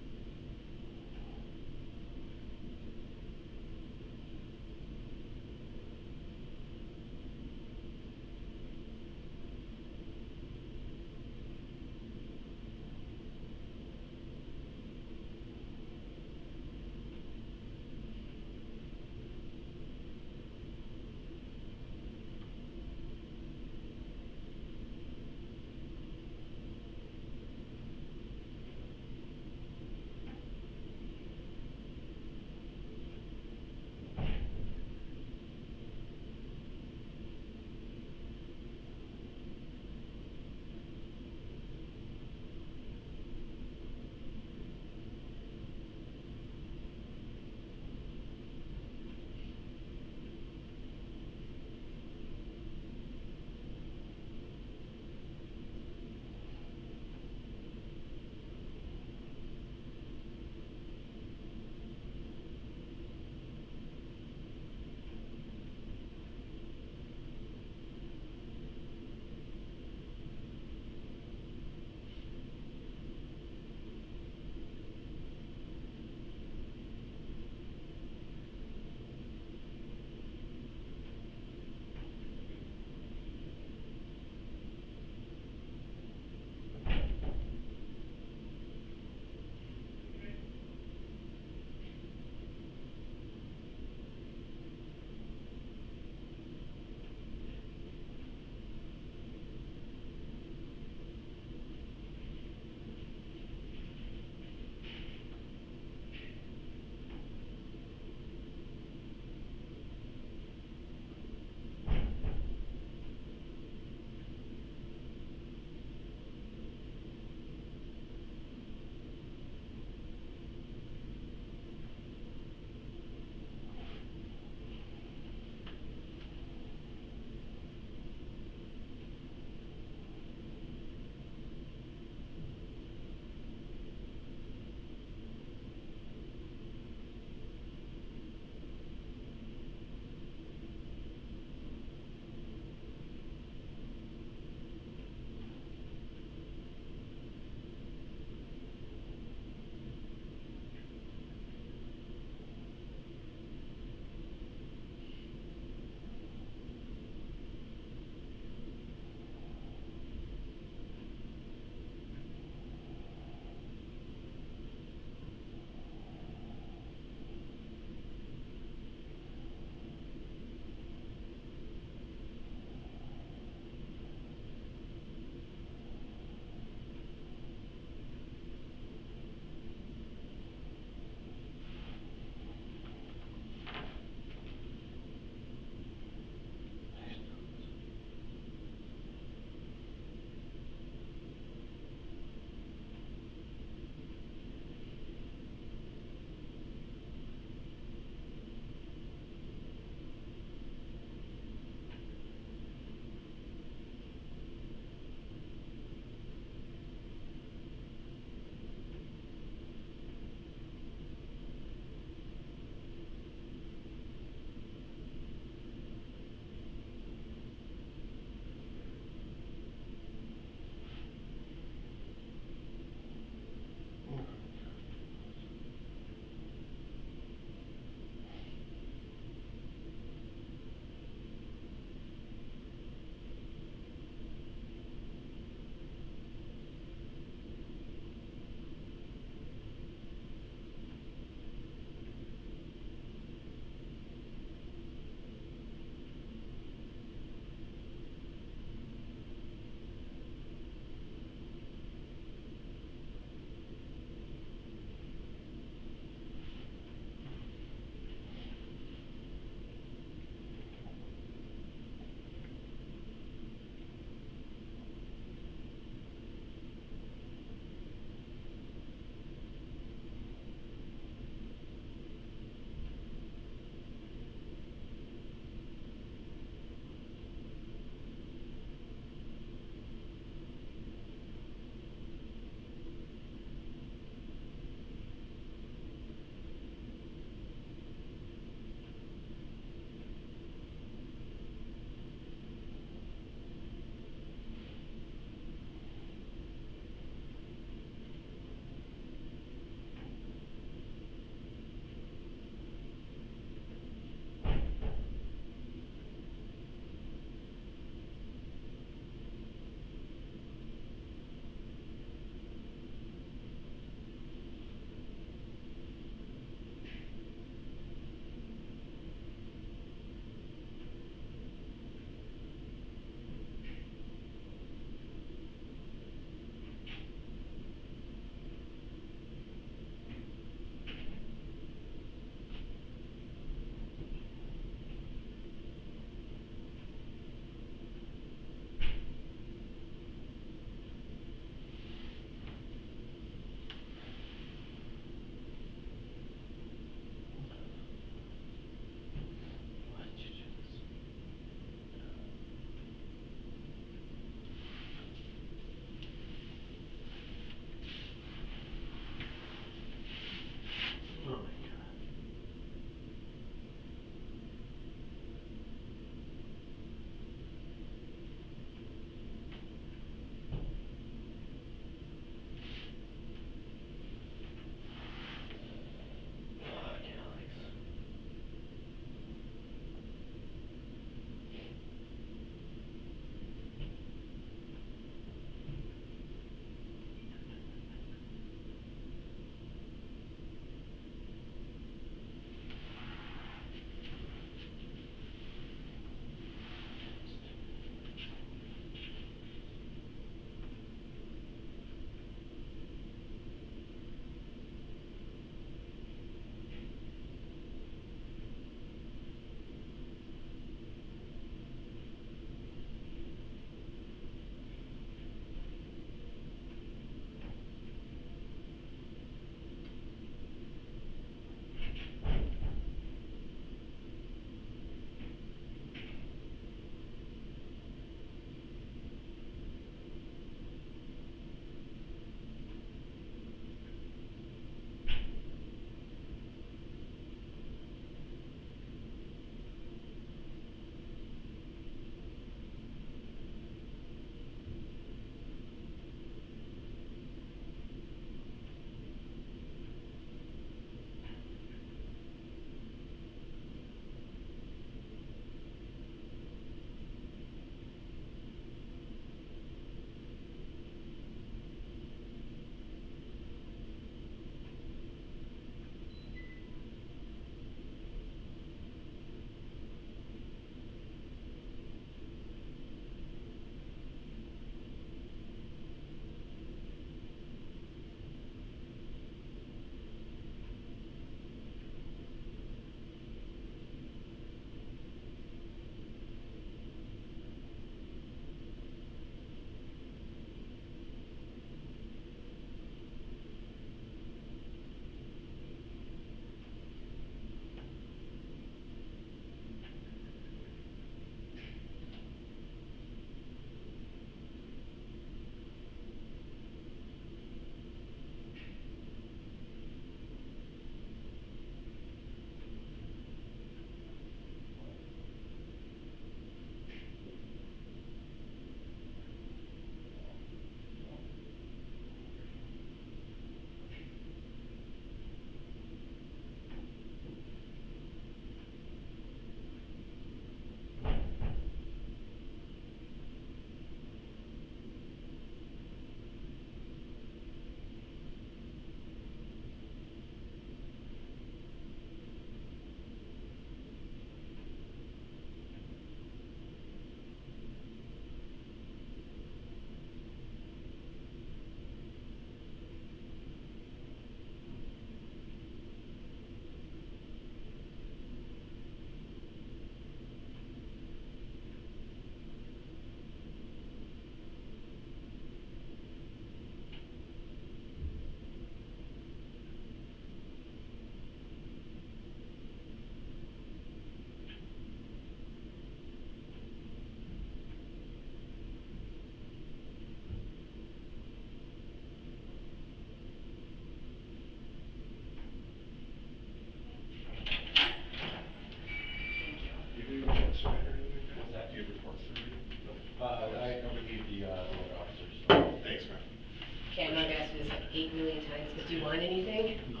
million times, but do you want anything? No.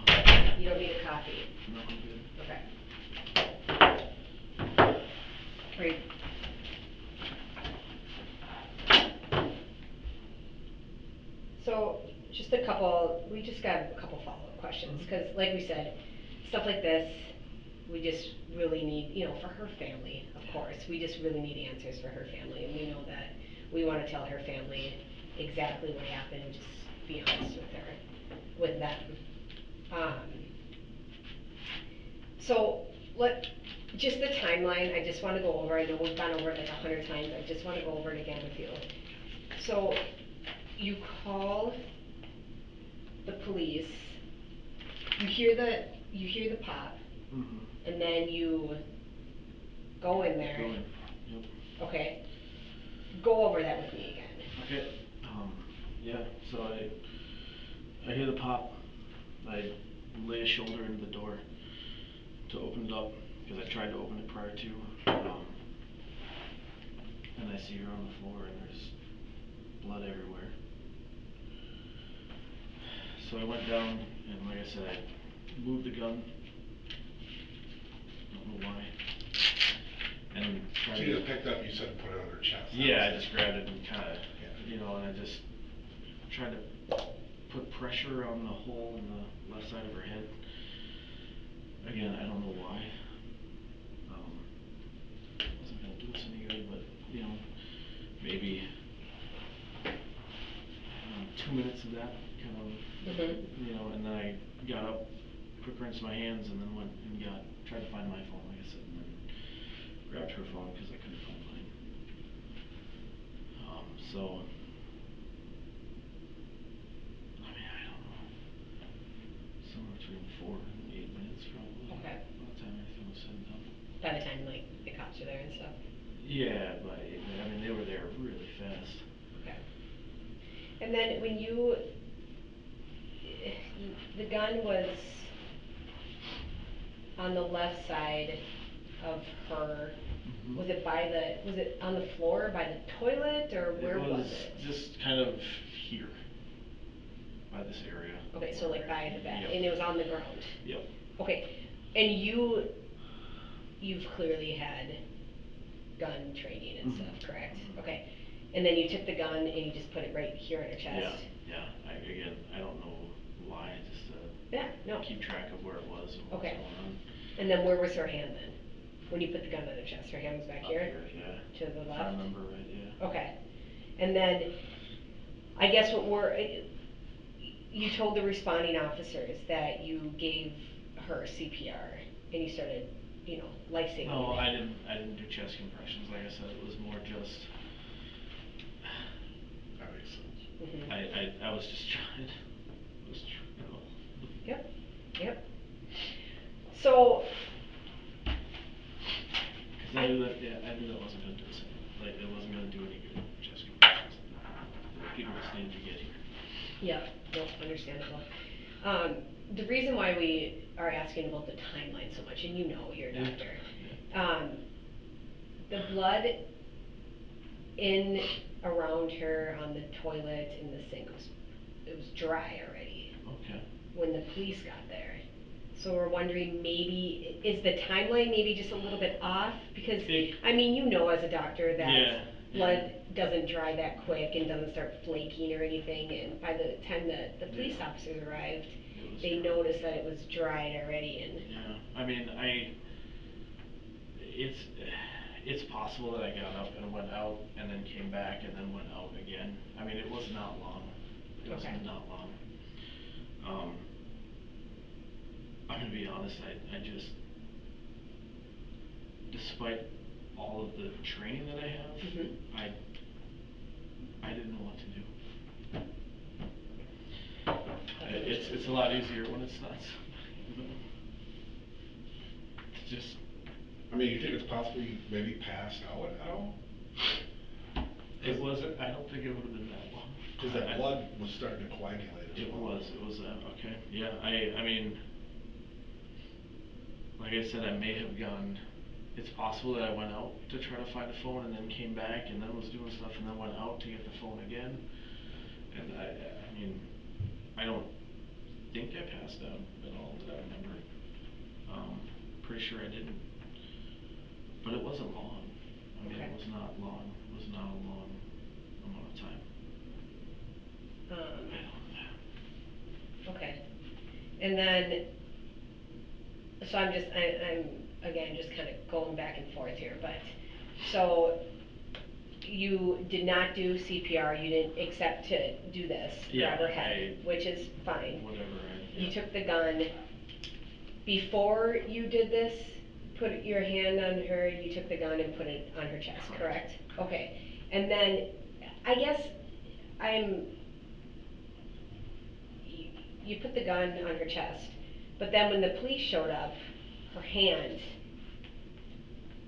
You don't need a coffee? No, I'm good. Okay. Great. So, we just got a couple follow-up questions, because like we said, stuff like this, we just really need, for her family, of course, we just really need answers for her family, and we know that we want to tell her family exactly what happened, and just be honest with them. So, just the timeline, I just want to go over, I know we've gone over it like 100 times, I just want to go over it again with you. So, you call the police, you hear the pop, and then you go in there. Go in. Yep. Okay. Go over that with me again. Okay. Yeah. So I hear the pop. I lay a shoulder into the door to open it up because I tried to open it prior to. And I see her on the floor and there's blood everywhere. So I went down and, like I said, I moved the gun. Don't know why. And tried So to you just picked up, you said, and put it on her chest. Yeah, I just grabbed it and kind of, Yeah. and I just tried to put pressure on the hole in the left side of her head. Again, I don't know why. Wasn't gonna do us any good, but maybe 2 minutes of that kind of, and then I got up, quick rinsed my hands, and then went and tried to find my phone, like I said, and then grabbed her phone because I couldn't find mine. So, I mean, I don't know, somewhere between 4 and 8 minutes probably. Okay. By the time everything was said and done. By the time, like, the cops are there and stuff? Yeah, but I mean, they were there really fast. Okay. And then when the gun was on the left side of her, was it on the floor by the toilet, or where was it? Just kind of here, by this area. Okay, so like by the bed, Yep. and it was on the ground? Yep. Okay, and you've clearly had gun training and stuff, correct? Okay, and then you took the gun and you just put it right here on her chest? Yeah. Again, I don't know why, just to keep track of where it was and what was going on. And then where was her hand then? When you put the gun on her chest, her hand was back here? Up here, yeah. To the left? If I remember right, yeah. Okay, and then, I guess you told the responding officers that you gave her CPR and you started, life-saving. No, I didn't do chest compressions, like I said, it was more just, That makes sense. I was just trying. Yep. So. Because I knew that wasn't gonna do us any, like, it wasn't gonna do any good, chest compressions. Give me this name to get here. Yep, understandable. The reason why we are asking about the timeline so much, and you're a doctor. The blood in around her on the toilet in the sink it was dry already. Okay. When the police got there. So we're wondering, maybe, is the timeline maybe just a little bit off? Because, as a doctor that blood doesn't dry that quick and doesn't start flaking or anything, and by the time the police officers arrived, they noticed that it was dried already. It's possible that I got up and went out and then came back and then went out again. I mean, it was not long. It was not long. I'm gonna be honest, I just, despite all of the training that I have, I didn't know what to do. It's a lot easier when it's not somebody, It's just. You think it's possible you maybe passed out at all? It wasn't, I don't think it would've been that long. Cause that blood was starting to coagulate as well. It was, okay, yeah, I mean, like I said, I may have gone, it's possible that I went out to try to find a phone and then came back and then was doing stuff and then went out to get the phone again. And I mean, I don't think I passed out at all that I remember. Pretty sure I didn't. But it wasn't long. I mean, Okay. it was not long. It was not a long amount of time. Um, I don't. okay. And then, so I'm again just kind of going back and forth here, but so you did not do CPR, you didn't accept to do this, Yeah, grab her head, which is fine. Whatever. You Yeah. took the gun. Before you did this, put your hand on her, you took the gun and put it on her chest, correct? Okay. And then, I guess I'm, you, you put the gun on her chest, but then when the police showed up, her hand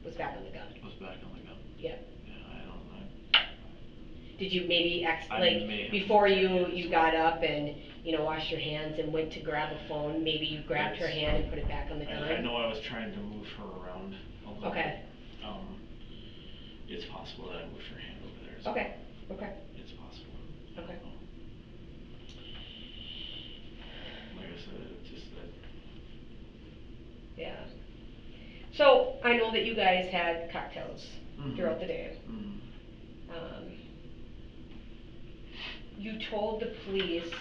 was back on the gun. Was back on the gun. Yep. Yeah, I don't. Did you maybe I like may have before moved her you hand as you well. got up and washed your hands and went to grab a phone, maybe you grabbed her hand and put it back on the gun? I know I was trying to move her around a little Okay. bit. It's possible that I moved her hand over there as Okay. well. Okay. It's possible. Okay. Like I said, it just that. Yeah. So I know that you guys had cocktails throughout the day. Mm-hmm. Um, you told the police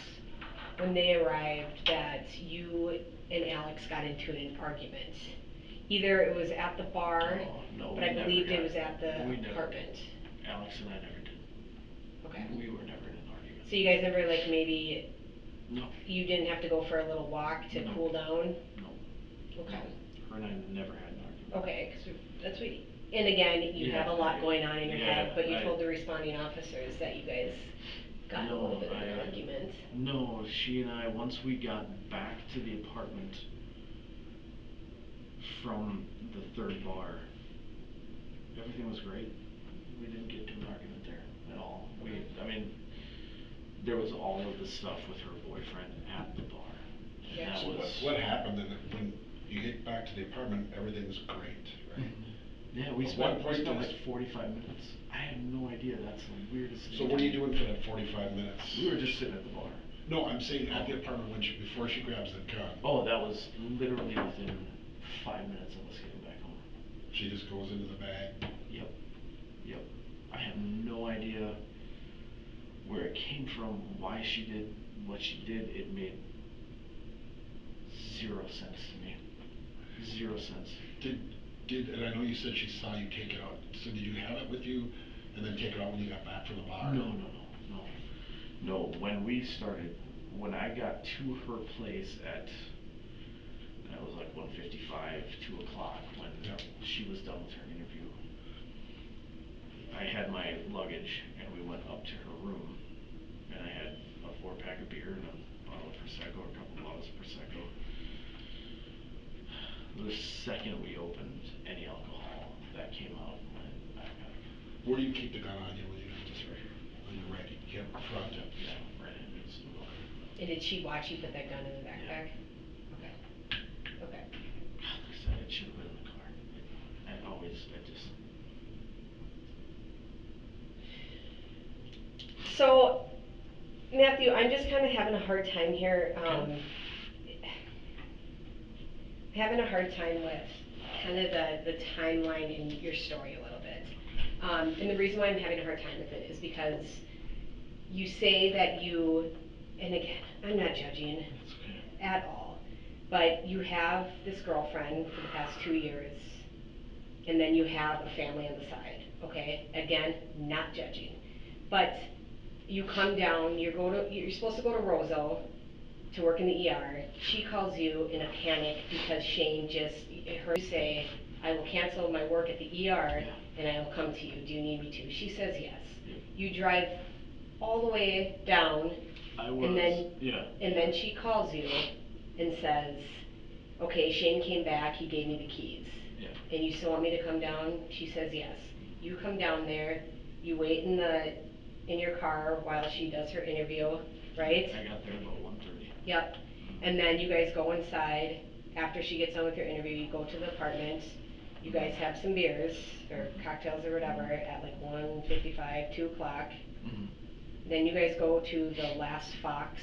when they arrived that you and Alex got into an argument. Either it was at the bar, Oh, no, but we I never believed it got. was at the We never did. apartment. Alex and I never did. Okay. We were never in an argument. So you guys never like maybe No. you didn't have to go for a little walk to No. cool down? No. Okay. No. Her and I never had an argument. Okay, 'cause that's what, and again, you Yeah, have a lot going on in your yeah, head, but you told the responding officers that you guys got in a little No, bit of an argument. No, she and I, once we got back to the apartment from the third bar, everything was great. We didn't get to an argument there at all. I mean, there was all of the stuff with her boyfriend at the bar. And Yeah. that So was. what happened then when you get back to the apartment, everything's great, right? Yeah, we At spent, what point like 45 minutes. I have no idea, that's the weirdest thing. So what are you doing for that 45 minutes? We were just sitting at the bar. No, I'm saying at the apartment before she grabs the gun. Oh, that was literally within 5 minutes of us getting back home. She just goes into the bag. Yep. Yep. I have no idea where it came from, why she did what she did. It made 0 sense to me. 0 sense. And I know you said she saw you take it out. So did you have it with you and then take it out when you got back from the bar? No. No, when I got to her place at, that was like 1:55, 2 o'clock, when she was done with her interview, I had my luggage and we went up to her room, and I had a 4-pack of beer and a bottle of Prosecco, or a couple bottles of Prosecco. The second we opened any alcohol, that came out and went in the backpack. Where do you keep the gun on you when you got this right here? On your right hip front? Yeah, right-handed. Okay. And did she watch you put that gun in the backpack? Yeah. Okay. Okay. God, like I said, it should have been in the car. I just. So, Matthew, I'm just kind of having a hard time here. Okay. Having a hard time with kind of the timeline in your story a little bit. And the reason why I'm having a hard time with it is because you say that you, and again, I'm not judging at all, but you have this girlfriend for the past 2 years, and then you have a family on the side, okay? Again, not judging. But you come down, you're supposed to go to Roseau to work in the ER. She calls you in a panic because Shane just heard you say, I will cancel my work at the ER and I will come to you. Do you need me to? She says yes. Yep. You drive all the way down, and then she calls you and says, okay, Shane came back, he gave me the keys. Yeah. And you still want me to come down? She says yes. You come down there, you wait in your car while she does her interview, right? I got there about 1:30. Yep. And then you guys go inside. After she gets done with her interview, you go to the apartment. You guys have some beers or cocktails or whatever at like 1:55, 2 o'clock. Mm-hmm. Then you guys go to the Last Fox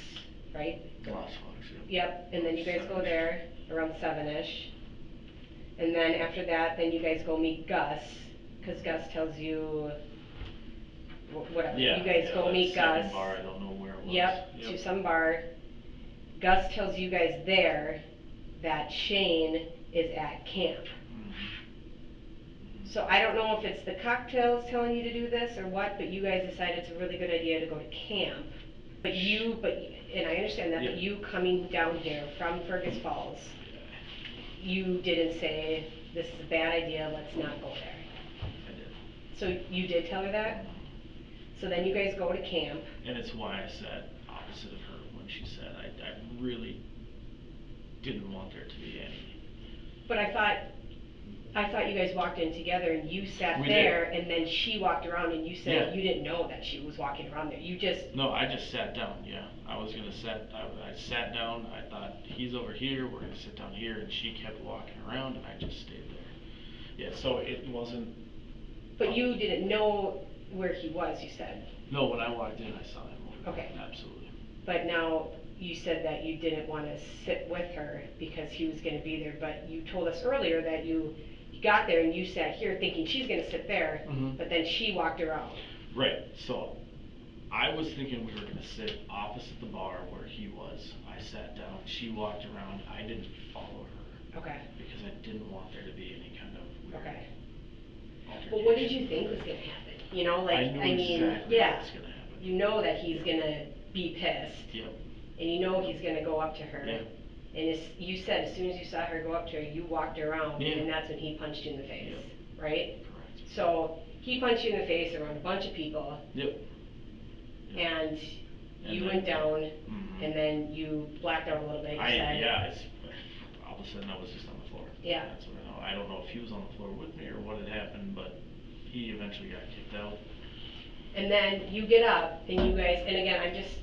right? Lost Fox, yep. Yep, and then you guys go 7-ish. there around 7-ish. And then after that, then you guys go meet Gus, because Gus tells you, whatever, Yeah, you guys yeah, go that meet Gus. second bar, I don't know where it was. Yep, to some bar. Gus tells you guys there that Shane is at camp. So I don't know if it's the cocktails telling you to do this or what, but you guys decided it's a really good idea to go to camp. And I understand that, Yeah. but you coming down here from Fergus Falls, you didn't say, this is a bad idea, let's not go there. I did. So you did tell her that? So then you guys go to camp. And it's why I sat opposite of her when she said, I really didn't want there to be any. But I thought you guys walked in together and you sat We there did. and then she walked around and you said Yeah. you didn't know that she was walking around there. You just. No, I just sat down, yeah. I sat down, I thought, he's over here, we're gonna sit down here, and she kept walking around and I just stayed there. Yeah, so it wasn't. But you didn't know where he was, you said. No, when I walked in, I saw him over there. Okay. Absolutely. But now you said that you didn't want to sit with her because he was going to be there, but you told us earlier that you got there and you sat here thinking she's going to sit there, but then she walked around. Right, so I was thinking we were going to sit opposite the bar where he was. I sat down, she walked around, I didn't follow her. Okay. Because I didn't want there to be any kind of weird altercation. Well, what did you think was going to happen? You know, like, I knew exactly what was going to happen. You know that he's going to be pissed. Yep. And you know he's going to go up to her. Yeah. And you said as soon as you saw her go up to her, you walked around, yeah. and that's when he punched you in the face, Yep. right? Correct. So he punched you in the face around a bunch of people. Yep. And you went down, and then you blacked out a little bit. All of a sudden I was just on the floor. Yeah. That's what I know. I don't know if he was on the floor with me or what had happened, but he eventually got kicked out. And then you get up, and you guys, and again, I'm just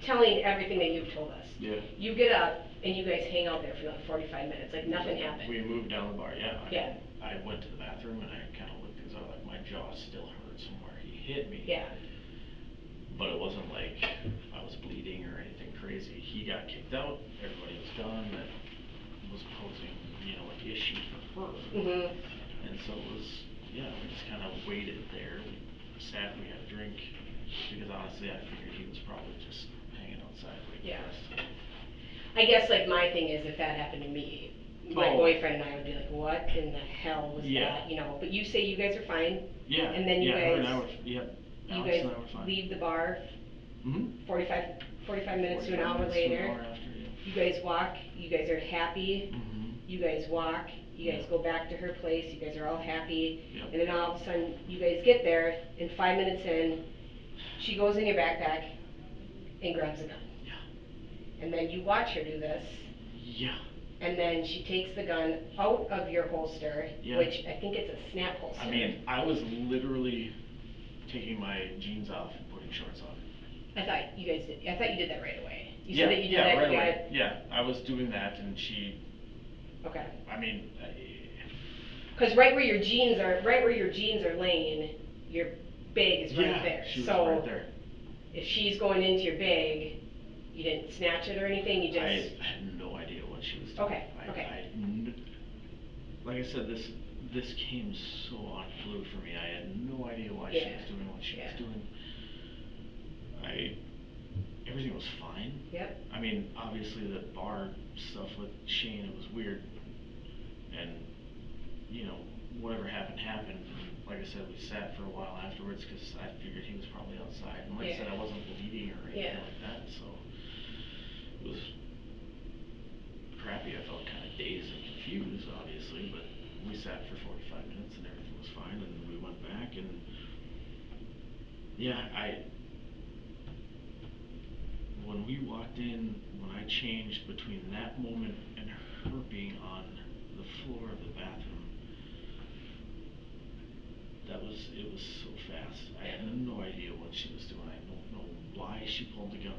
telling everything that you've told us. Yeah. You get up, and you guys hang out there for like 45 minutes, like nothing happened. We moved down the bar, yeah. Yeah. I went to the bathroom and I kind of looked things out, like my jaw still hurts from where he hit me. Yeah. But it wasn't like I was bleeding or anything crazy. He got kicked out, everybody was gone, that was posing, an issue for her. And so it was, we just kind of waited there. We sat, we had a drink, because honestly I figured he was probably just hanging outside waiting for us to. I guess like my thing is if that happened to me, my boyfriend and I would be like, what in the hell was that? But you say you guys are fine. Yeah. And then you guys. Her and I were, You Alex guys and I were fine. leave the bar. 45 minutes to an hour minutes later. To an hour after, yeah. You guys walk. You guys are happy. You guys walk. You guys go back to her place. You guys are all happy. Yep. And then all of a sudden, you guys get there, and 5 minutes in, she goes in your backpack and grabs a gun. Yeah. And then you watch her do this. Yeah. And then she takes the gun out of your holster, which I think it's a snap holster. I mean, I was literally taking my jeans off and putting shorts on. I thought you did that right away. You said that you did that right away. Yeah, I was doing that and she. Okay. I mean. Because right where your jeans are laying, your bag is right there. She was so right there. If she's going into your bag, you didn't snatch it or anything. You just. I had no idea what she was doing. Okay. Like I said, this came so on flu for me. I had no idea why she was doing what she was doing. Everything was fine. Yep. I mean, obviously the bar stuff with Shane, it was weird. And, whatever happened. And like I said, we sat for a while afterwards because I figured he was probably outside. And like I said, I wasn't bleeding or anything like that, so it was crappy. I felt kind of dazed and confused, obviously, but we sat for 45 minutes and everything was fine, and we went back and when we walked in, when I changed between that moment and her being on the floor of the bathroom, it was so fast. I had no idea what she was doing. I don't know why she pulled the gun.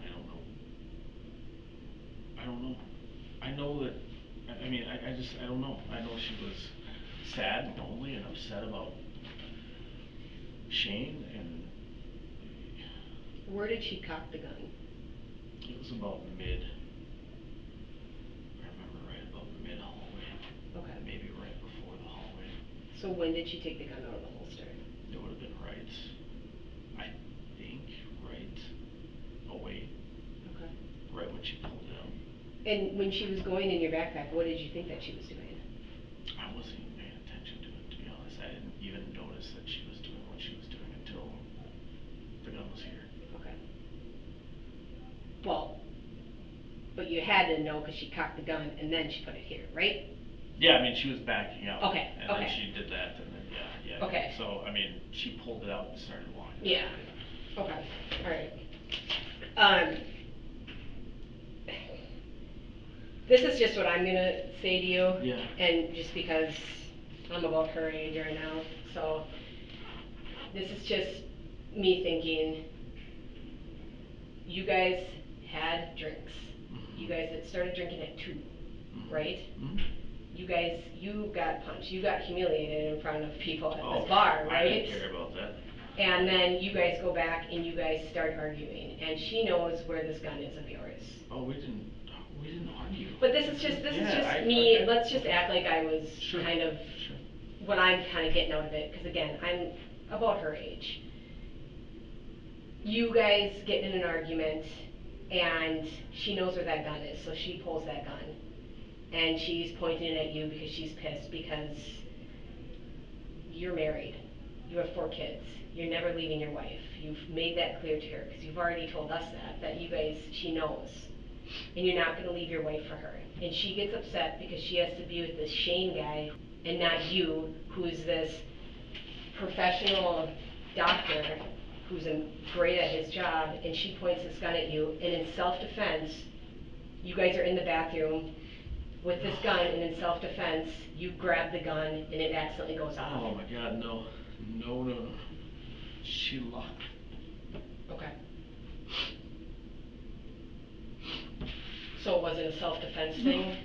I don't know. I know that, I don't know. I know she was sad and lonely and upset about Shane and. Where did she cock the gun? It was about mid. I remember right about mid hallway. Okay. Maybe right before the hallway. So when did she take the gun out of the holster? It would have been right. I think right away. Okay. Right when she pulled it out. And when she was going in your backpack, what did you think that she was doing? I wasn't even paying attention to it, to be honest. I didn't even notice that she was doing what she was doing until the gun was here. Okay. Well, but you had to know because she cocked the gun and then she put it here, right? Yeah, I mean, she was backing out. Okay, And okay. then she did that, and then, yeah. Okay. So, I mean, she pulled it out and started walking. Yeah. Okay, alright. This is just what I'm gonna say to you. Yeah. And just because I'm about her age right now, so this is just me thinking, you guys had drinks. Mm-hmm. You guys had started drinking at 2, Mm-hmm. right? Mm-hmm. You got punched, you got humiliated in front of people at Oh, this bar, I right? didn't care about that. And then you guys go back and you guys start arguing, and she knows where this gun is of yours. Oh, we didn't argue. But this is just me, okay. let's just act like I was Sure. kind of, Sure. what I'm kind of getting out of it, because again, I'm about her age. You guys get in an argument, and she knows where that gun is, so she pulls that gun. And she's pointing it at you because she's pissed because you're married. You have 4 kids. You're never leaving your wife. You've made that clear to her because you've already told us that you guys, she knows. And you're not going to leave your wife for her. And she gets upset because she has to be with this Shane guy and not you, who's this professional doctor who's great at his job, and she points this gun at you, and in self-defense, you guys are in the bathroom with this gun, and in self-defense, you grab the gun, and it accidentally goes off. Oh my God, no. No. She locked. Okay. So it wasn't a self-defense thing?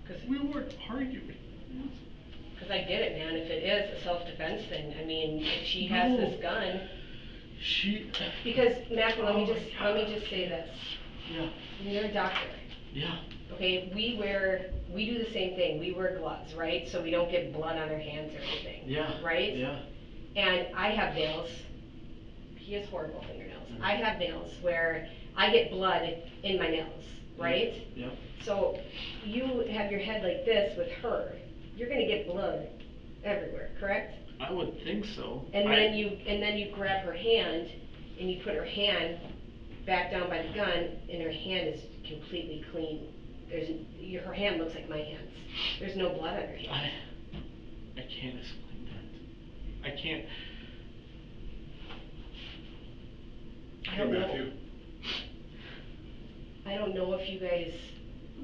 Cause we weren't arguing. Because I get it, man, if it is a self-defense thing, I mean, if she has this gun. Because, Matthew, let me just say this. Yeah. You're a doctor. Yeah. Okay, we do the same thing, we wear gloves, right? So we don't get blood on our hands or anything. Yeah. Right? Yeah. And I have nails. He has horrible fingernails. Mm-hmm. I have nails where I get blood in my nails, right? Yep. So you have your head like this with her, you're gonna get blood everywhere, correct? I would think so. And then you grab her hand and you put her hand back down by the gun, and her hand is completely clean. Her hand looks like my hands. There's no blood on her hand. I can't explain that. I can't. I don't know. Matthew. I don't know if you guys.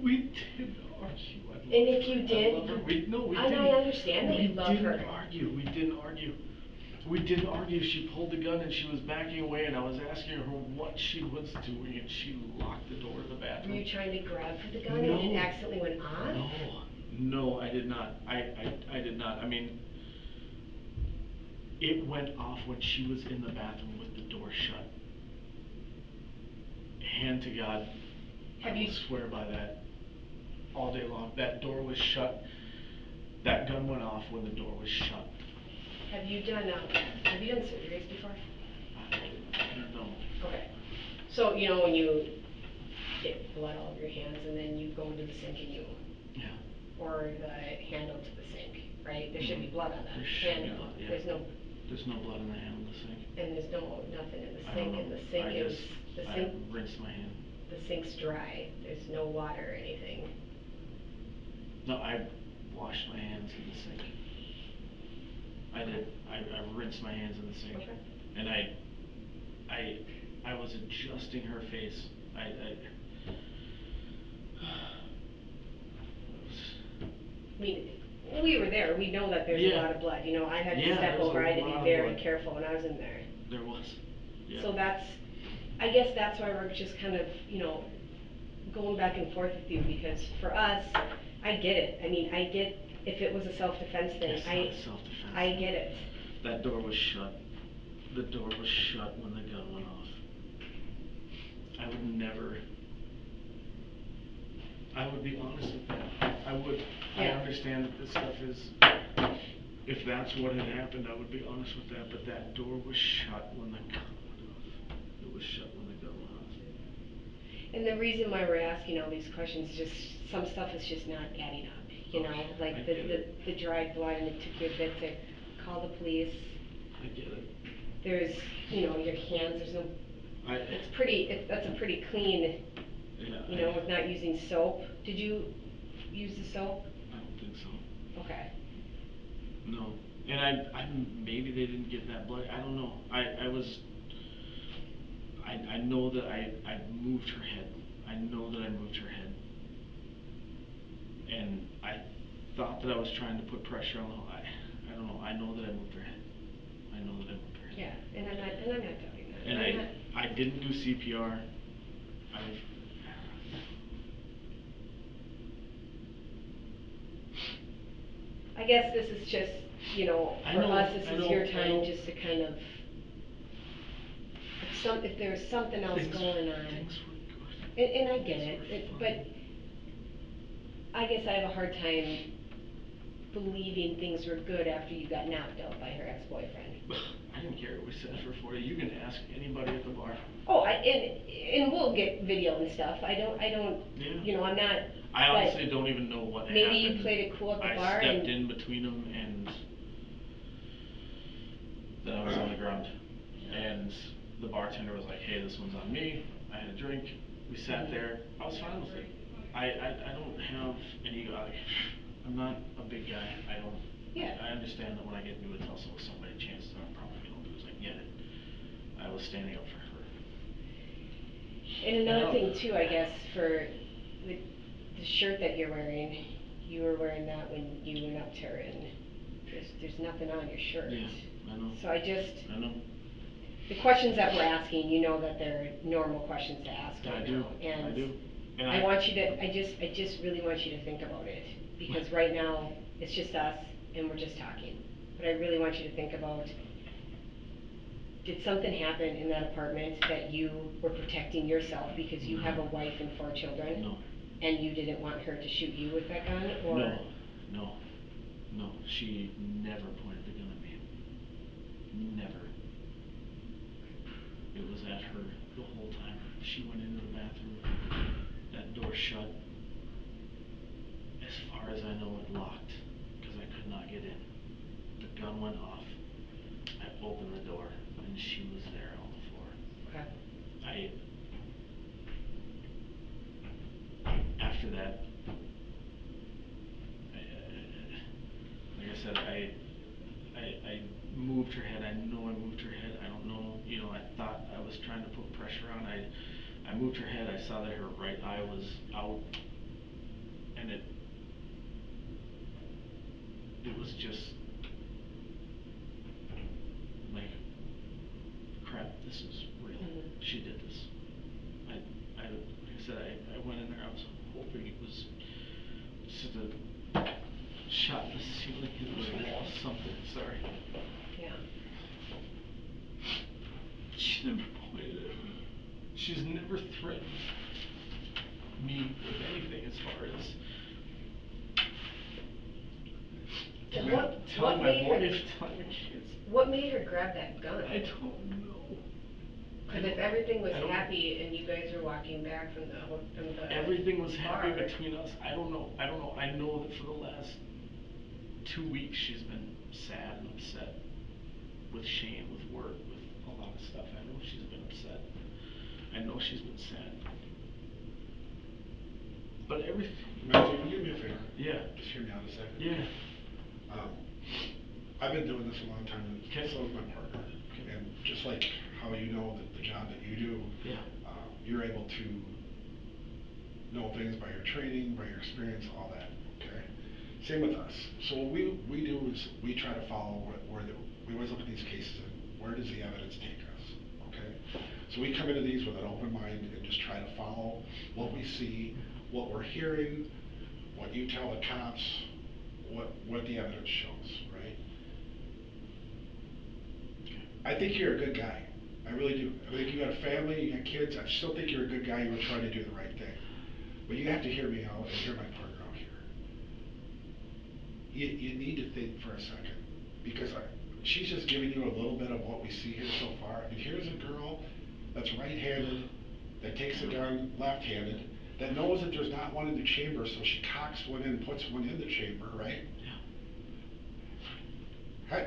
We did argue. And if you did, we didn't. And I understand that you love her. We didn't argue. We didn't argue. She pulled the gun and she was backing away, and I was asking her what she was doing, and she locked the door to the bathroom. Were you trying to grab for the gun No. and it accidentally went on? No, I did not. I did not. I mean, it went off when she was in the bathroom with the door shut. Hand to God, I will swear by that all day long. That door was shut. That gun went off when the door was shut. Have you done surgeries before? No. Okay. So, when you get blood all over your hands and then you go into the sink and you. Yeah. Or the handle to the sink, right? There should be blood on that handle. Blood, yeah. There's no blood in the handle of the sink. And there's nothing in the I sink, don't know. and the sink I rinsed my hand. The sink's dry. There's no water or anything. No, I washed my hands in the sink. I did. I rinsed my hands in the sink. Okay. And I was adjusting her face. I mean, we were there. We know that there's a lot of blood. I had to step over. I had to be very careful when I was in there. There was. Yeah. So I guess that's why we're just kind of, going back and forth with you, because for us, I get it. I mean, I get if it was a self-defense thing. It's not a self-defense. I get it. That door was shut. The door was shut when the gun went off. I would never I would be honest with that. I would. I Yeah. understand that this stuff is. If that's what had happened, I would be honest with that. But that door was shut when the gun went off. It was shut when the gun went off. And the reason why we're asking all these questions is just some stuff is just not adding up. You Oh, know, I like get it. the dried blood, and it took you a bit to call the police. I get it. There's, your hands. There's no. I. It's pretty. That's a pretty clean. Yeah. With not using soap. Did you use the soap? I don't think so. Okay. No. And I maybe they didn't get that blood. I don't know. I was. I know that I moved her head. I know that I moved her head. And I thought that I was trying to put pressure on the. I don't know. I know that I moved her head. I know that I moved her head. Yeah, and I'm not doubting that. And I'm not. I didn't do CPR. I. I guess this is just, I for know. us, this I is know. your I time know. just to kind of, if there's something else Things. going on, Things were good. and I get Things it, were but fine. I guess I have a hard time believing things were good after you got knocked out by her ex-boyfriend. I didn't care what we said for 40. You can ask anybody at the bar. Oh, and we'll get video and stuff. I don't, Yeah. I'm not. I honestly don't even know what happened. Maybe you played it cool at the bar. I stepped in between them, and then I was on the ground. And the bartender was like, "Hey, this one's on me." I had a drink. We sat there. I was fine with it. I don't have any. I'm not a big guy. I don't. Yeah. I understand that when I get into a tussle with somebody, chances are I'm probably gonna lose. I get it. I was standing up for her. And another thing too, I guess, for the shirt that you're wearing, you were wearing that when you went up to her, and there's nothing on your shirt. Yeah, I know. So I know. the questions that we're asking, that they're normal questions to ask right now. And I do. And I want you to, I just really want you to think about it, because right now it's just us and we're just talking. But I really want you to think about, did something happen in that apartment that you were protecting yourself because you have a wife and 4 children? No. And you didn't want her to shoot you with that gun, or? No. No. No. She never pointed the gun at me. Never. It was at her the whole time. She went into the bathroom. That door shut. As far as I know, it locked because I could not get in. The gun went off. I opened the door and she was there on the floor. Okay. After that, like I said, I moved her head. I know I moved her head. I don't know. I thought I was trying to put pressure on. I moved her head. I saw that her right eye was out, and it was just like, crap. This is real. Mhm. She did this. Like I said, I went in there. I was hoping it was just a shot in the ceiling, into the wall, something. Sorry. Yeah. She never pointed at me. She's never threatened me with anything as far as And telling my wife, telling my kids. What made her grab that gun? I don't know. Because if everything was I don't- happy and you guys were walking back from the Everything was happy bar. between us. I don't know. I know that for the last 2 weeks she's been sad and upset, with Shane, with work, with a lot of stuff. I know she's been upset. I know she's been sad. But everything. Matthew, can you do me a favor? Yeah. Just hear me out a second. Yeah. I've been doing this a long time, and Okay. so has my partner. Okay. And just like how you know that the job that you do, Yeah. You're able to know things by your training, by your experience, all that. Okay. Same with us. So what we do is we try to follow we always look at these cases and where does the evidence take us. Okay. So we come into these with an open mind and just try to follow what we see, what we're hearing, what you tell the cops, what the evidence shows, right? I think you're a good guy. I really do. I think you got a family, you got kids. I still think you're a good guy. You were trying to do the right thing. But you have to hear me out and hear my partner out here. You need to think for a second, because she's just giving you a little bit of what we see here so far. And here's a girl that's right-handed, that takes a gun left-handed, that knows that there's not one in the chamber, so she cocks one in and puts one in the chamber, right?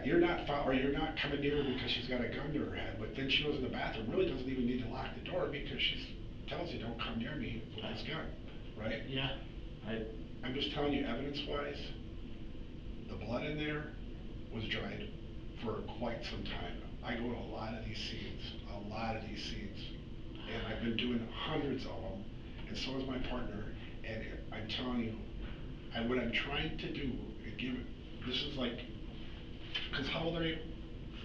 You're not or you're not coming near her because she's got a gun to her head, but then she goes in the bathroom, really doesn't even need to lock the door because she tells you, don't come near me with this gun, right? Yeah. I'm just telling you, evidence-wise, the blood in there was dried for quite some time. I go to a lot of these scenes, and I've been doing hundreds of them, and so is my partner. And I'm telling you, what I'm trying to do, this is like, because how old are you?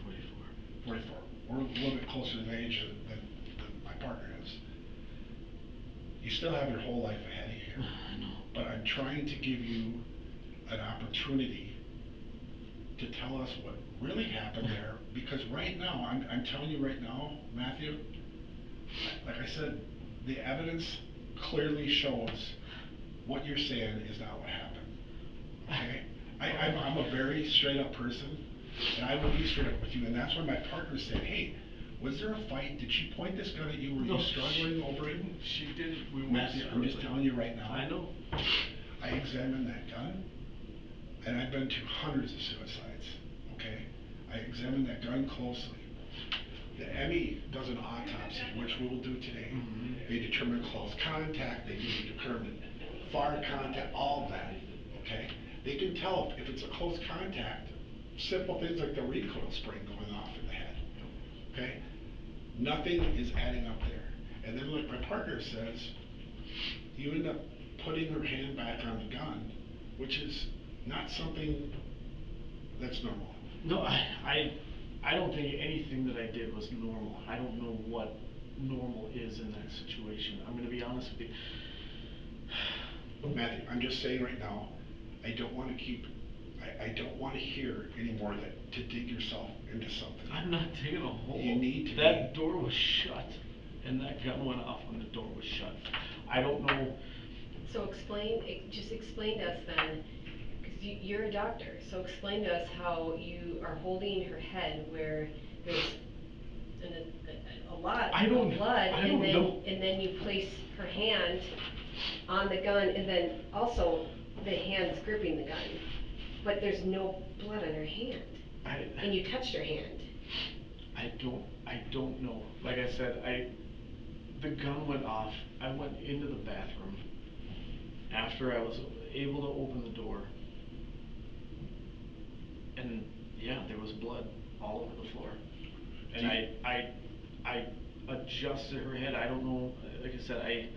44. 44. We're a little bit closer in age than my partner is. You still have your whole life ahead of you here. I know. But I'm trying to give you an opportunity to tell us what really happened there, because right now, I'm telling you right now, Matthew, like I said, the evidence clearly shows what you're saying is not what happened, okay? I'm a very straight up person, and I will be straight up with you, and that's why my partner said, hey, was there a fight? Did she point this gun at you? Were you struggling over it? She didn't. We weren't. Matthew, I'm just telling you right now. I know. I examined that gun, and I've been to hundreds of suicides, okay? I examined that gun closely. The ME does an autopsy, which we will do today. Mm-hmm. They determine close contact, they determine far contact, all of that, okay? They can tell if it's a close contact, simple things like the recoil spring going off in the head, okay? Nothing is adding up there. And then like my partner says, you end up putting her hand back on the gun, which is not something that's normal. No, I don't think anything that I did was normal. I don't know what normal is in that situation. I'm going to be honest with you. Matthew, I'm just saying right now, I don't want to hear anymore to dig yourself into something. I'm not digging a hole. You need to That door was shut, and that gun went off when the door was shut. I don't know. So just explain to us then, because you're a doctor, so explain to us how you are holding her head where there's a lot of blood, and then you place her hand on the gun, and then also the hand's gripping the gun, but there's no blood on her hand, and you touched her hand. I don't know. Like I said, the gun went off. I went into the bathroom after I was able to open the door, and yeah, there was blood all over the floor. And I adjusted her head. I don't know. Like I said,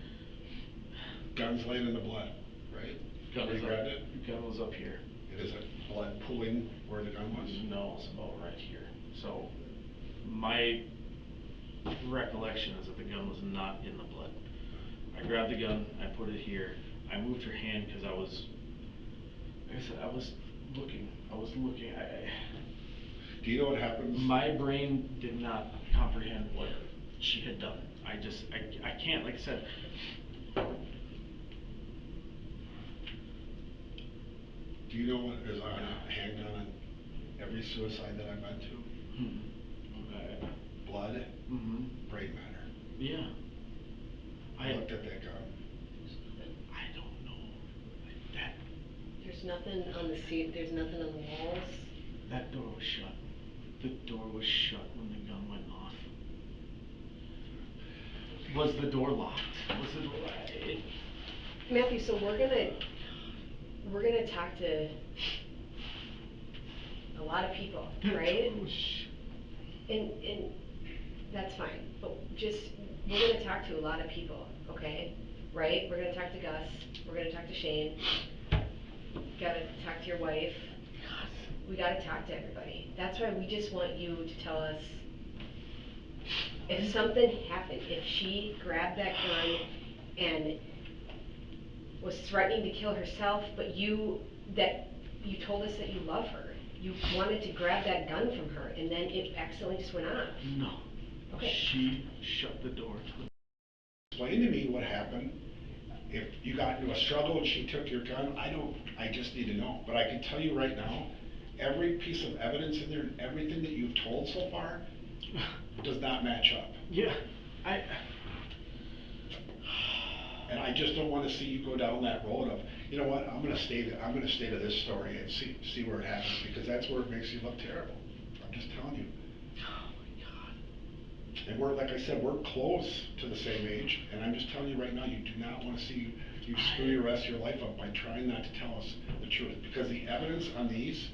gun's laying in the blood, right? Gun you grabbed it? Gun was up here. And is it blood pooling where the gun was? No, it's about right here. So my recollection is that the gun was not in the blood. I grabbed the gun, I put it here, I moved her hand because like I said, I was looking. Do you know what happens? My brain did not comprehend what she had done. I can't, like I said. Do you know what is on a handgun on every suicide that I've been to? Okay. Blood, brain matter. Yeah. I looked at that gun. I don't know. There's nothing on the walls. That door was shut. The door was shut when the gun went off. Was the door locked? Matthew, so we're gonna talk to a lot of people, right? And that's fine, but we're gonna talk to a lot of people, okay? Right? We're gonna talk to Gus, we're gonna talk to Shane, gotta talk to your wife. We gotta talk to everybody. That's why we just want you to tell us if something happened, if she grabbed that gun and was threatening to kill herself, but you told us that you love her. You wanted to grab that gun from her, and then it accidentally just went off. No. Okay. She shut the door. Explain to me what happened If you got into a struggle and she took your gun, I just need to know. But I can tell you right now, every piece of evidence in there and everything that you've told so far does not match up. Yeah, And I just don't wanna see you go down that road of, you know what, I'm gonna stay to this story and see where it happens, because that's where it makes you look terrible. I'm just telling you. Oh my God. And we're, like I said, we're close to the same age, and I'm just telling you right now, you do not wanna see you screw your rest of your life up by trying not to tell us the truth, because the evidence on these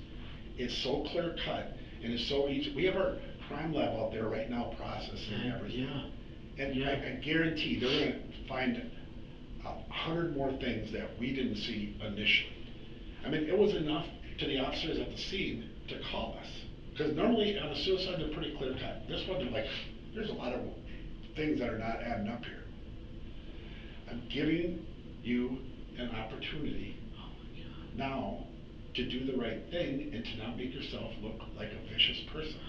is so clear cut, and it's so easy. We have our crime lab out there right now processing everything. Yeah. And Yeah. I guarantee they're gonna find 100 more things that we didn't see initially. I mean, it was enough to the officers at the scene to call us. Because normally on a suicide, they're pretty clear cut. This one, they're like, there's a lot of things that are not adding up here. I'm giving you an opportunity now to do the right thing and to not make yourself look like a vicious person.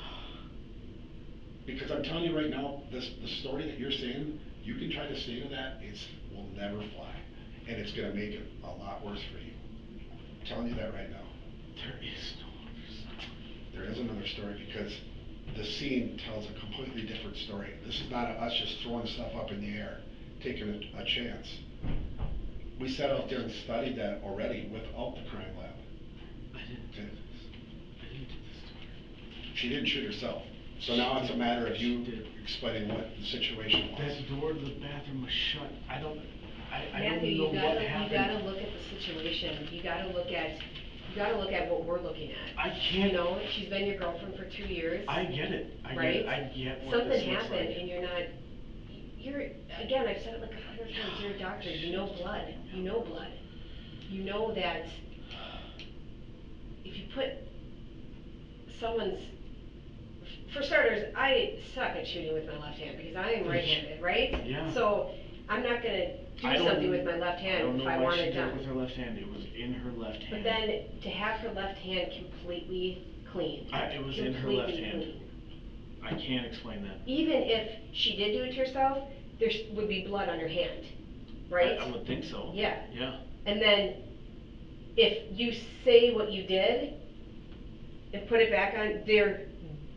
Because I'm telling you right now, the story that you're saying, you can try to stay to that, it will never fly. And it's gonna make it a lot worse for you. I'm telling you that right now. There is no other story. There is another story, because the scene tells a completely different story. This is not us just throwing stuff up in the air, taking a chance. We sat out there and studied that already without the crime lab. I didn't do this to her. She didn't shoot herself. So now it's a matter of you explaining what the situation was. That door to the bathroom was shut. I don't Matthew, know what happened. you gotta look at the situation. You gotta look at what we're looking at. I can't. You know, she's been your girlfriend for 2 years. I get it. Right? I get what something this looks happened like. and you're again, I've said it like 100 times, you're a doctor, you know blood. You know blood. You know that if you put someone's, for starters, I suck at shooting with my left hand because I am right-handed, right? Yeah. So I'm not gonna do something with my left hand if I want it done. I don't know why she did it with her left hand. It was in her left hand. But then to have her left hand completely clean. It was in her left hand. I can't explain that. Even if she did do it to herself, there would be blood on her hand, right? I would think so. Yeah. Yeah. And then if you say what you did and put it back on, there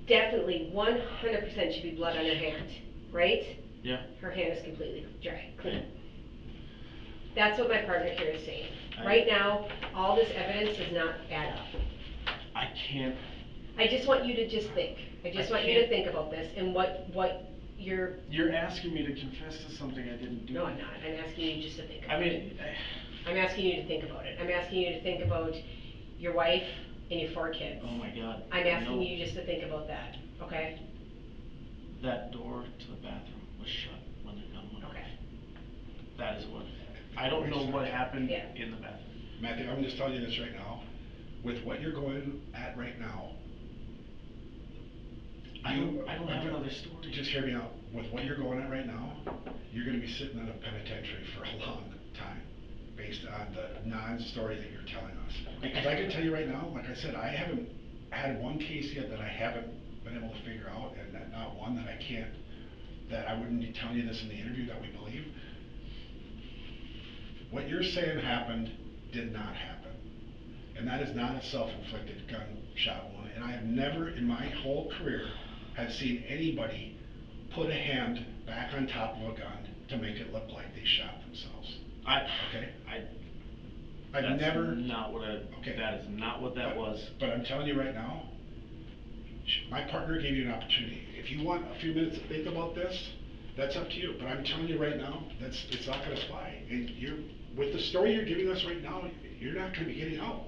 definitely 100% should be blood on her hand, right? Yeah. Her hand is completely dry, clean. That's what my partner here is saying. Right now, all this evidence does not add up. I can't. I just want you to just think. I just want you to think about this and what you're. You're asking me to confess to something I didn't do. No, I'm not. I'm asking you just to think about it. it. I'm asking you to think about it. I'm asking you to think about your wife and your 4 kids. Oh my God. I'm asking you just to think about that, okay? That door to the bathroom was shut when the gun went off. Okay. That is what. I don't know what happened in the bathroom. Matthew, I'm just telling you this right now. With what you're going at right now, I don't have another story. Just hear me out. With what you're going at right now, you're gonna be sitting in a penitentiary for a long time, based on the non-story that you're telling us. Because I can tell you right now, like I said, I haven't had one case yet that I haven't been able to figure out, and not one that I wouldn't be telling you this in the interview that we believe. What you're saying happened did not happen. And that is not a self-inflicted gunshot wound. And I have never in my whole career have seen anybody put a hand back on top of a gun to make it look like they shot themselves. I've never. Not what that is not what that was. But I'm telling you right now, my partner gave you an opportunity. If you want a few minutes to think about this, that's up to you. But I'm telling you right now, it's not gonna fly. And with the story you're giving us right now, you're not gonna be getting out.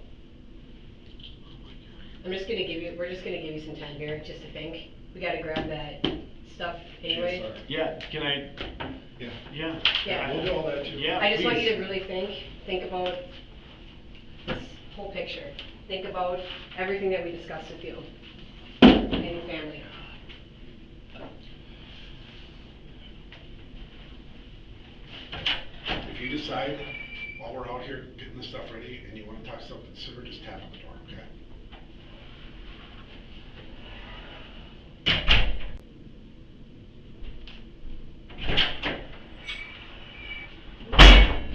We're just gonna give you some time here just to think. We gotta grab that stuff anyway. Yeah, can I? Yeah. We'll do all that too. Yeah, I just want you to really think about this whole picture. Think about everything that we discussed with you and your family. If you decide while we're out here getting the stuff ready and you want to talk something sooner, just tap on the door, okay?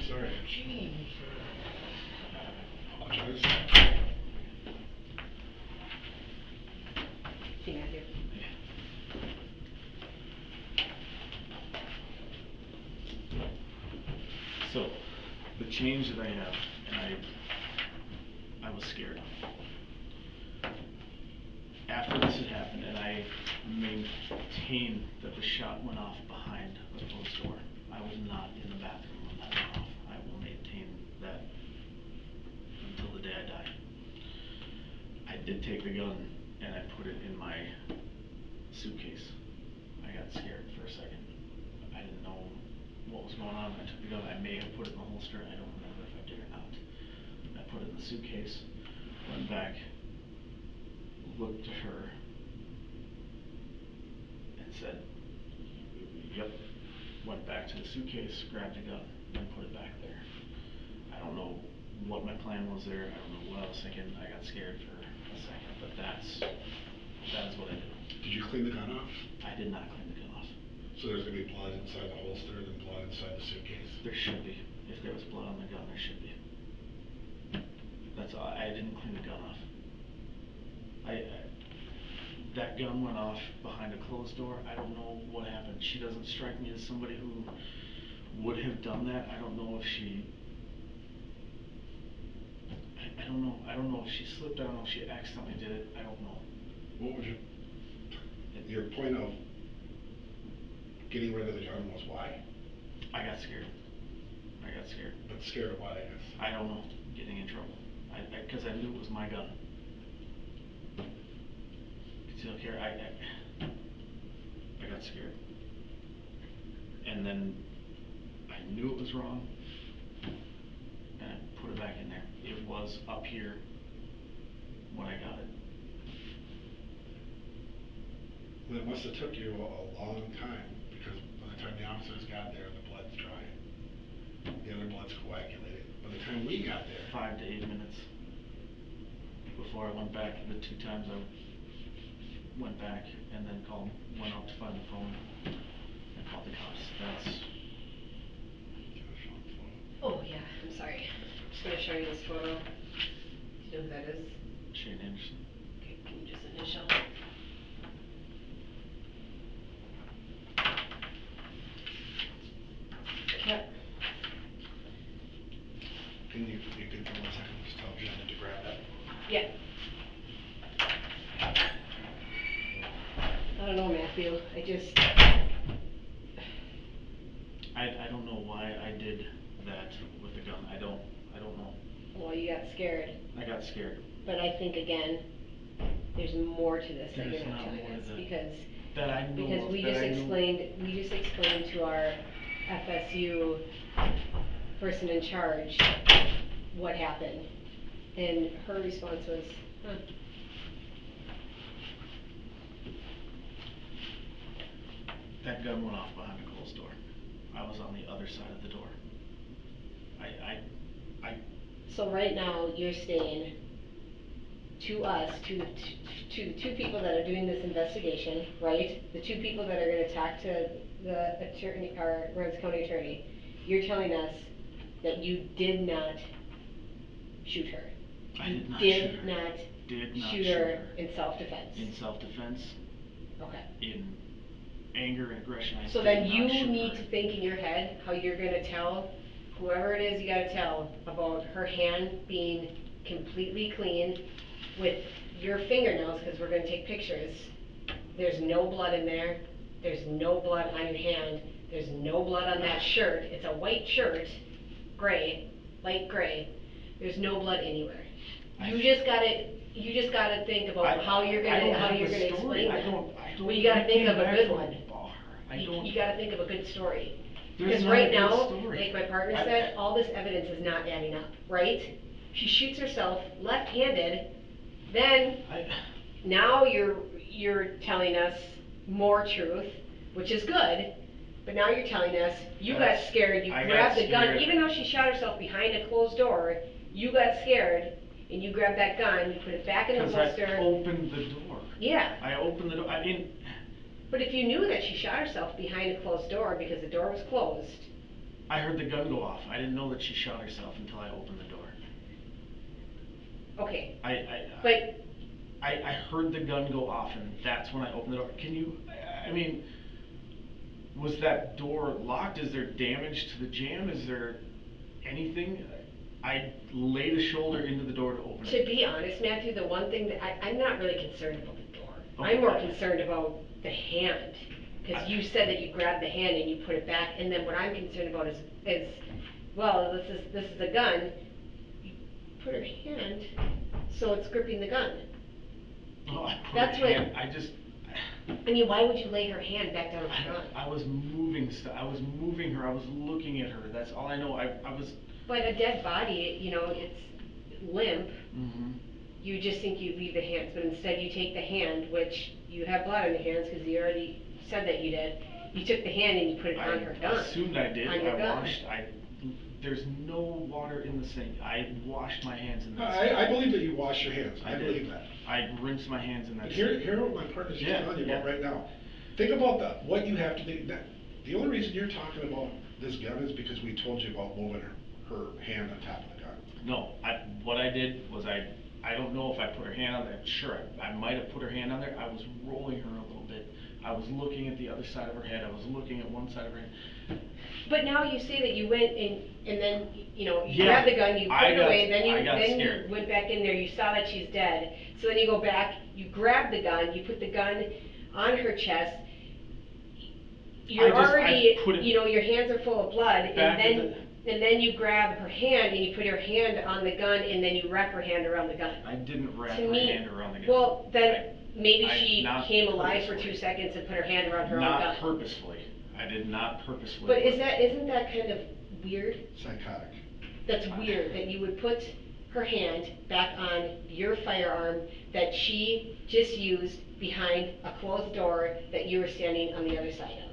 Sir, See Matthew. So, the change that I have, and I was scared. After this had happened, and I maintained that the shot went off behind the closed door. I was not in the bathroom when that went off. I will maintain that until the day I die. I did take the gun and I put it in my suitcase. I got scared for a second. I didn't know what was going on. I took the gun. I may have put it in the holster. I don't remember if I did or not. I put it in the suitcase, went back, looked at her, and said, yep. Went back to the suitcase, grabbed the gun, and put it back there. I don't know what my plan was there. I don't know what I was thinking. I got scared for a second, but that is what I did. Did you clean the gun off? I did not clean the gun off. So there's gonna be blood inside the holster and then blood inside the suitcase? There should be. If there was blood on the gun, there should be. That's all. I didn't clean the gun off. That gun went off behind a closed door. I don't know what happened. She doesn't strike me as somebody who would have done that. I don't know if she. I don't know. I don't know if she slipped. I don't know if she accidentally did it. I don't know. What would your point of getting rid of the gun was why? I got scared. But scared of what, I guess? I don't know. Getting in trouble. Because I knew it was my gun. Concealed carry. I got scared. And then I knew it was wrong. And I put it back in there. It was up here when I got it. Well, it must have took you a long time, because by the time the officers got there, the blood's dry. The other blood's coagulated. By the time we got there. 5 to 8 minutes before I went back. The 2 times I went back and then went out to find the phone and called the cops. That's. Oh yeah, I'm sorry. I'm just gonna show you this photo. Do you know who that is? Shane Anderson. Okay, can you just initial? Yep. Can you could for 1 second just tell Janet to grab that? Yeah. I don't know, Matthew. I don't know why I did that with the gun. I don't know. Well, you got scared. I got scared. But I think again, there's more to this that you're not telling us, because we just explained to our FSU person in charge what happened, and her response was, huh. That gun went off behind a closed door. I was on the other side of the door. So right now you're saying to us, to the 2 people that are doing this investigation, right? The 2 people that are going to talk to the attorney, our Ramsey County attorney, you're telling us that you did not shoot her. I did not shoot her in self-defense. In self-defense. Okay. In anger and aggression, I so did then not you shoot need her. to think in your head how you're going to tell whoever it is you got to tell about her hand being completely clean with your fingernails, because we're going to take pictures. There's no blood in there. There's no blood on your hand. There's no blood on that shirt. It's a white shirt, gray, light gray. There's no blood anywhere. You just gotta think about how you're gonna explain that. Well, you gotta think of a good one. You gotta think of a good story. Because right now, like my partner said, all this evidence is not adding up, right? She shoots herself left-handed, then now you're telling us more truth, which is good, but now you're telling us you got scared, you grabbed the gun, even though she shot herself behind a closed door, you got scared, and you grabbed that gun, you put it back in the holster. Because I opened the door. Yeah. I opened the door. I didn't. But if you knew that she shot herself behind a closed door because the door was closed. I heard the gun go off. I didn't know that she shot herself until I opened the door. Okay. But I heard the gun go off, and that's when I opened the door. I mean, was that door locked? Is there damage to the jamb? Is there anything? I laid a shoulder into the door to open it. To be honest, Matthew, the one thing that I'm not really concerned about the door. Okay. I'm more concerned about the hand. Because you said that you grabbed the hand and you put it back, and then what I'm concerned about is well, this is a gun. You put her hand so it's gripping the gun. Oh, I put That's her what. hand. I mean, why would you lay her hand back down on the gun? I was moving stuff. I was moving her. I was looking at her. That's all I know. I was. But a dead body, you know, it's limp. Mm-hmm. You just think you leave the hands, but instead you take the hand, which you have blood on the hands because you already said that you did. You took the hand and you put it on her gun. I assumed I did. On your gun. There's no water in the sink. I washed my hands in that sink. I believe that you wash your hands. I believe that. I rinsed my hands in that but sink. Hear what my partner's just telling you about right now. Think about what you have to do. The only reason you're talking about this gun is because we told you about moving her hand on top of the gun. No, what I did was I don't know if I put her hand on there. Sure, I might have put her hand on there. I was rolling her a little bit. I was looking at the other side of her head. I was looking at one side of her head. But now you say that you went and then, you know, you grabbed the gun, you put it away, then you went back in there, you saw that she's dead. So then you go back, you grab the gun, you put the gun on her chest. You're already, you know, your hands are full of blood, and then you grab her hand and you put her hand on the gun and then you wrap her hand around the gun. I didn't wrap her hand around the gun. Well, then maybe she came alive for 2 seconds and put her hand around her own gun. Not purposefully. I did not purposefully. But isn't that kind of weird? Psychotic. That's weird that you would put her hand back on your firearm that she just used behind a closed door that you were standing on the other side of.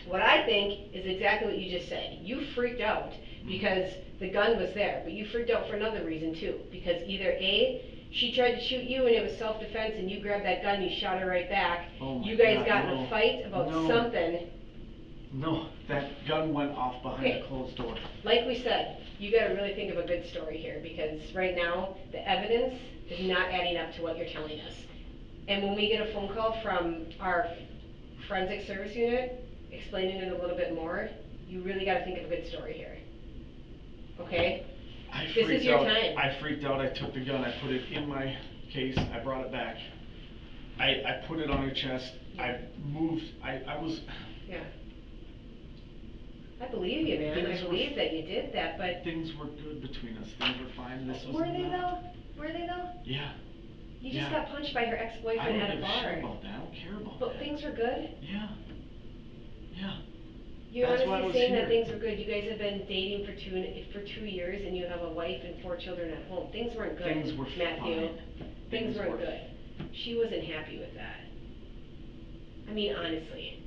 What I think is exactly what you just said. You freaked out because the gun was there, but you freaked out for another reason too. Because either A, she tried to shoot you and it was self-defense and you grabbed that gun, you shot her right back. You guys got in a fight about something. No, that gun went off behind a closed door. Like we said, you gotta really think of a good story here because right now, the evidence is not adding up to what you're telling us. And when we get a phone call from our forensic service unit, explaining it a little bit more, you really gotta think of a good story here. Okay? This is your time. I freaked out, I took the gun, I put it in my case, I brought it back. I put it on her chest, I moved, I was... Yeah. I believe you, man. I believe that you did that, but... Things were good between us, things were fine, this was Were they though? Were they though? Yeah. You just got punched by her ex-boyfriend at a bar. I don't give a shit about that, I don't care about that. But things were good? Yeah. Yeah. You're honestly saying that things were good. You guys have been dating for 2 years and you have a wife and 4 children at home. Things weren't good, Things were Matthew. fine. Things weren't good. She wasn't happy with that. I mean, honestly.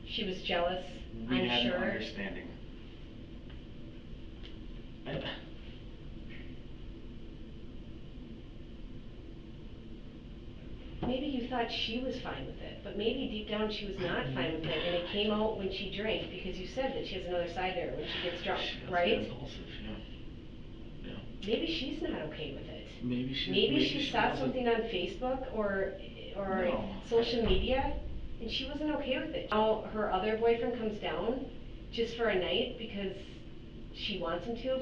She was jealous, I'm sure. We had an understanding. Maybe you thought she was fine with it, but maybe deep down she was not fine with it, and it came out when she drank, because you said that she has another side to her when she gets drunk, right? Impulsive, yeah. Maybe she's not okay with it. Maybe she saw something on Facebook or social media, and she wasn't okay with it. Now her other boyfriend comes down just for a night because she wants him to,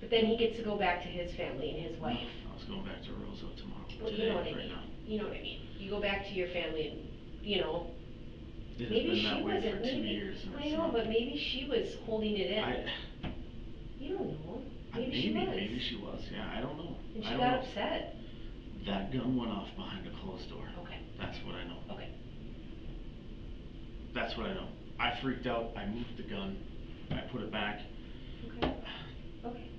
but then he gets to go back to his family and his wife. I was going back to Rosa tomorrow. Well, you know what I mean. You know what I mean. You go back to your family and, you know, maybe she wasn't, I know, but maybe she was holding it in. You don't know. Maybe she was. Maybe she was, yeah, I don't know. And she got upset. That gun went off behind a closed door. Okay. That's what I know. Okay. That's what I know. I freaked out, I moved the gun, I put it back. Okay. Okay.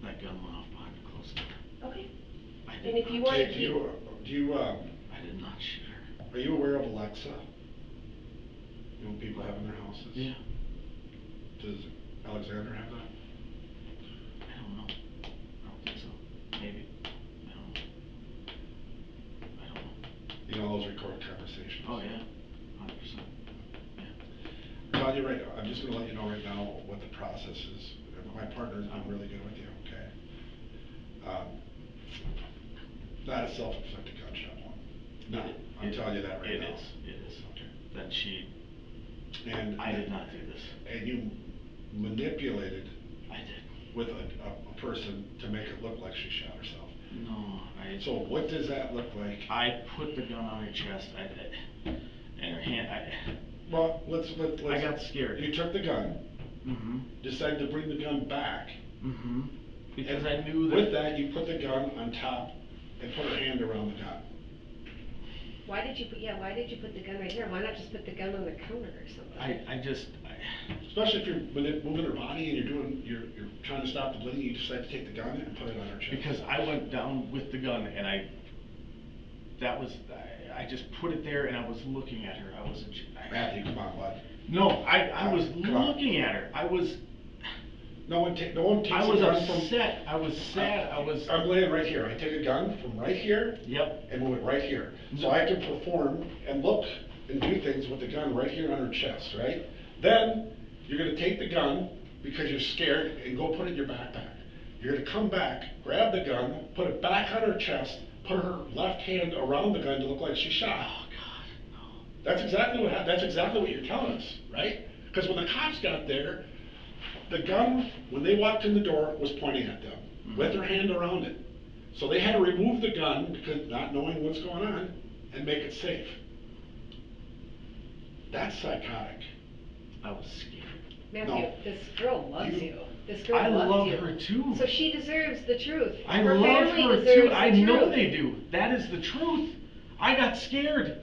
That gun went off behind a closed door. Okay. And if you want to keep... I did not shoot her. Are you aware of Alexa? You know what people have in their houses? Yeah. Does Alexander have that? I don't know. I don't think so. Maybe. I don't know. You know those recorded conversations? Oh yeah. 100%. Yeah. Todd, you're right. I'm just going to let you know right now what the process is. My partner's been really good with you, okay? Not a self-inflicted gunshot wound. No, I'm telling you that right now. It is. Okay. Then And I did not do this. And you manipulated I did. with a person to make it look like she shot herself. No, So what does that look like? I put the gun on her chest, and her hand, Well, let's. I got scared. You took the gun. Mm-hmm. Decided to bring the gun back. Mm-hmm. Because And I knew that. with that, you put the gun on top and put her hand around the gun. Why did you put the gun right here? Why not just put the gun on the counter or something? Especially if you're moving her body and you're trying to stop the bleeding, you decide to take the gun and put it on her chest. Because I went down with the gun and I just put it there and I was looking at her. Matthew, come on, bud. No, I was looking at her. No one takes a gun from. I was upset. I was sad. I'm laying right here. I take a gun from right here. Yep. And move it right here. So I can perform and look and do things with the gun right here on her chest, right? Then you're gonna take the gun because you're scared and go put it in your backpack. You're gonna come back, grab the gun, put it back on her chest, put her left hand around the gun to look like she shot. Oh God, no. That's exactly what happened. That's exactly what you're telling us, right? Because when the cops got there, the gun, when they walked in the door, was pointing at them with her hand around it. So they had to remove the gun because not knowing what's going on and make it safe. That's psychotic. I was scared. Matthew, No. this girl loves you. This girl I loves love you. her too. So she deserves the truth. Her family her deserves too. the I know truth. they do. That is the truth. I got scared.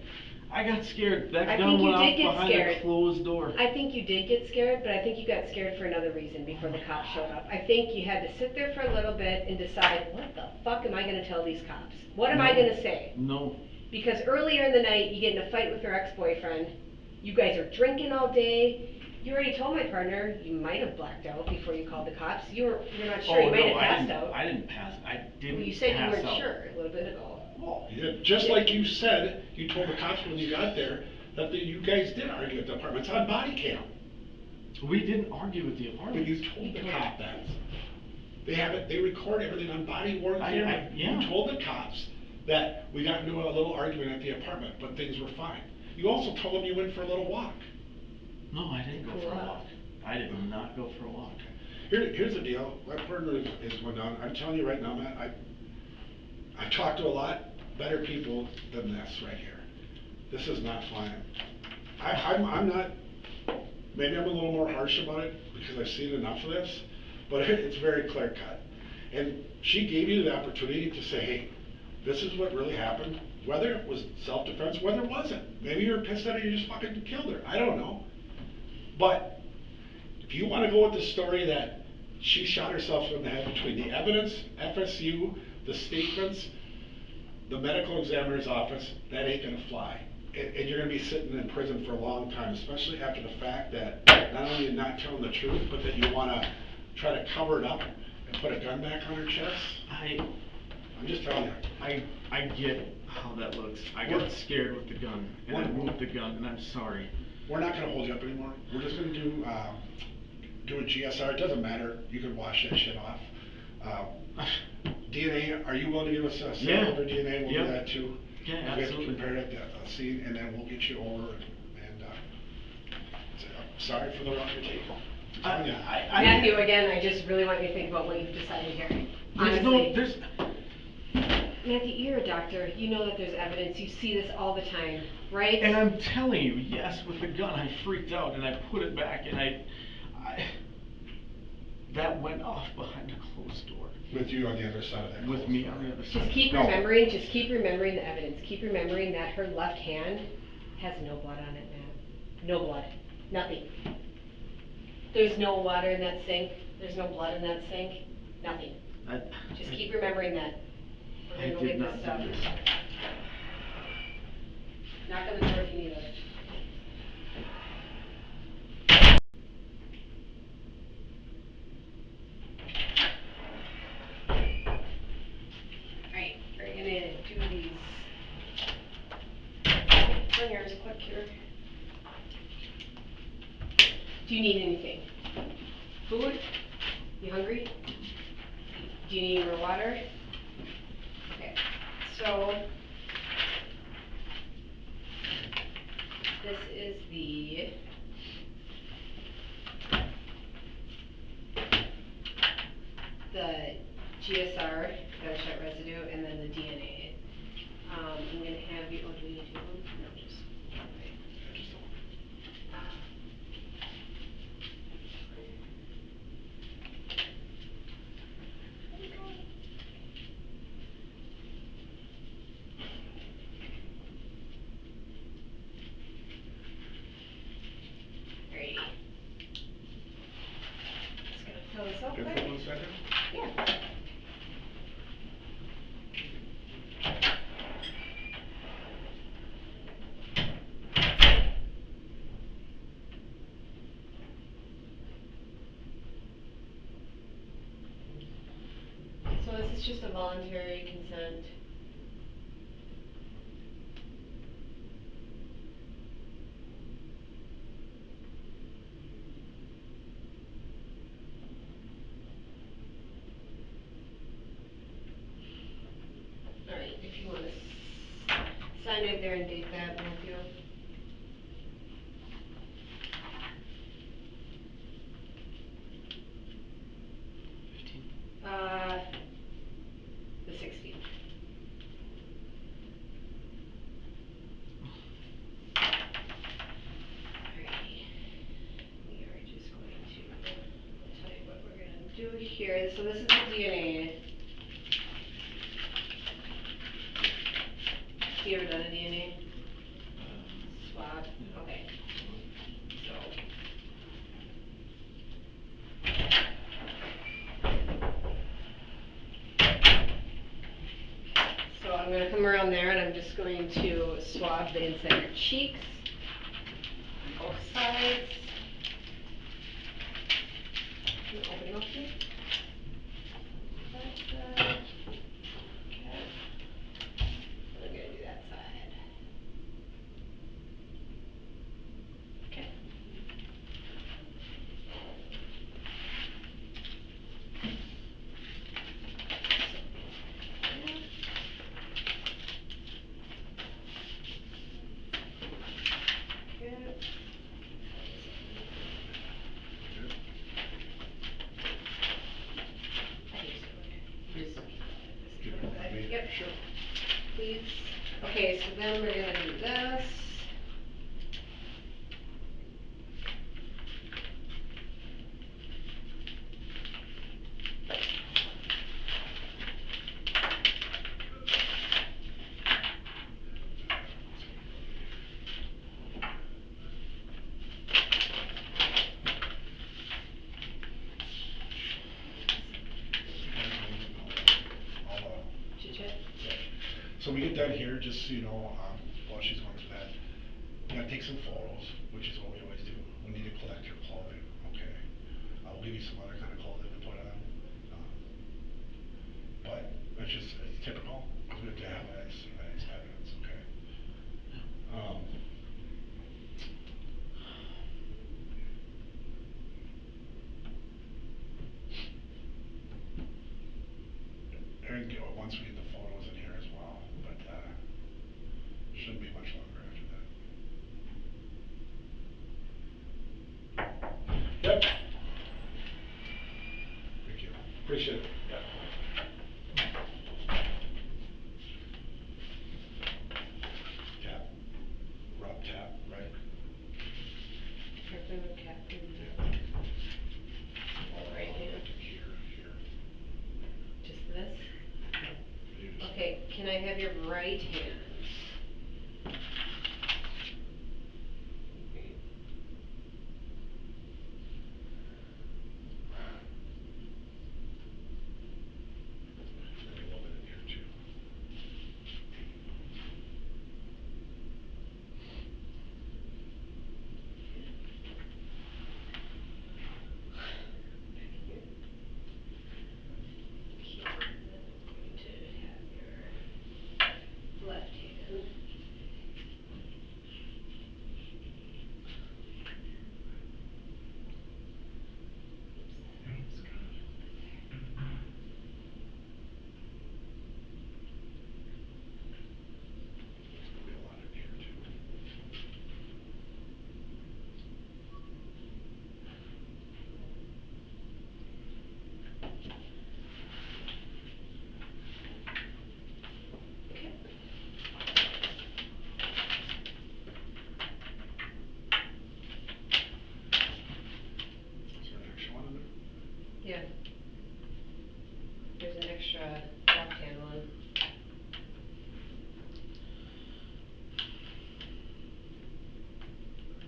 That I gun think you went did off get behind scared. a closed door. I think you did get scared, but I think you got scared for another reason before the cops showed up. I think you had to sit there for a little bit and decide, what the fuck am I gonna tell these cops? What am I gonna say? No. Because earlier in the night, you get in a fight with your ex-boyfriend. You guys are drinking all day. You already told my partner you might have blacked out before you called the cops. You're not sure. You might have passed out. I didn't pass. I didn't. Well, you said pass you weren't out. sure a little bit ago. Well, yeah, just like you said, you told the cops when you got there that you guys did argue at the apartment. It's on body cam. We didn't argue with the apartment. But you told the cop that. They have it. They record everything on body-worn camera. Yeah. You told the cops that we got into a little argument at the apartment, but things were fine. You also told them you went for a little walk. No, I didn't go for a walk. I did not go for a walk. Here's the deal. My partner is going down. I'm telling you right now, Matt, I've talked to a lot better people than this right here. This is not flying. I'm not, maybe I'm a little more harsh about it because I've seen enough of this, but it's very clear cut. And she gave you the opportunity to say, hey, this is what really happened. Whether it was self-defense, whether it wasn't. Maybe you were pissed at her, you just fucking killed her. I don't know. But if you want to go with the story that she shot herself in the head between the evidence, FSU, the statements, the medical examiner's office, that ain't gonna fly. And you're gonna be sitting in prison for a long time, especially after the fact that not only you're not telling the truth, but that you wanna try to cover it up and put a gun back on her chest. I'm just telling you. I get how that looks. I got scared with the gun, and I moved the gun, and I'm sorry. We're not gonna hold you up anymore. We're just gonna do a GSR. It doesn't matter. You can wash that shit off. DNA, are you willing to give us a sample of her DNA? We'll do that too. Yeah, absolutely. We have to compare it at the scene, and then we'll get you over and I'm sorry for the route you're taking. Matthew, again, I just really want you to think about what you've decided here. Honestly. Matthew, you're a doctor. You know that there's evidence. You see this all the time, right? And I'm telling you, yes, with the gun, I freaked out and I put it back and that went off behind a closed door. With you on the other side of that. With me on the other side. Just keep remembering the evidence. Keep remembering that her left hand has no blood on it, man. No blood. Nothing. There's no water in that sink. There's no blood in that sink. Nothing. Just keep remembering that. We're gonna get this stuff. Knock on the door if you need us. Alright, we're gonna do these. Bring yours quick here. Do you need anything? Food? You hungry? Do you need more water? Okay, let's So this is the GSR, gunshot residue, and then the DNA. I'm gonna have you, oh, do we need two of them? No, just, okay. Yeah, just the one. Alrighty. Just gonna fill this out Good quick. for 1 second? Yeah. So this is just a voluntary consent. Alright, if you wanna sign it there and date that, both of you. 15? The 16th. Alrighty. We are just going to tell you what we're gonna do here. So this is the DNA. Have you ever done a DNA swab? Yeah. Okay. So I'm gonna come around there and I'm just going to swab the inside of your cheeks on both sides. Can you open them up, please? That side. Okay. And I'm gonna do that side. Okay. Good. Good. I think so, okay. Just keep it like this. Keep it on me? Yep. Sure. Please. Okay, so then we're gonna do this. I'll Chit chat? yeah. So we get done here, just so you know, while she's going through that, we gotta take some photos, which is what we always do. We need to collect your clothing, okay? I'll give you some other kind of clothing to put on. But it's typical, because we have to have it as evidence, okay? And once we get the photos in here as well, but shouldn't be much longer after that. Yep. Thank you. Appreciate it. Yep. Tap. Rub tap, right? Carefully with cap in Yeah. the right hand. To here. Just this? Yep. You just Okay, can I have your right hand? maybe a little bit in here too. Back in here. Here, and then I'm going to have your left hand. an extra left-hand one.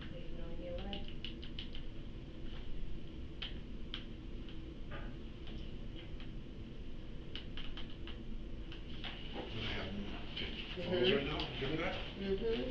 I have no idea why. And I have them take photos right now. You good with that? Mm-hmm.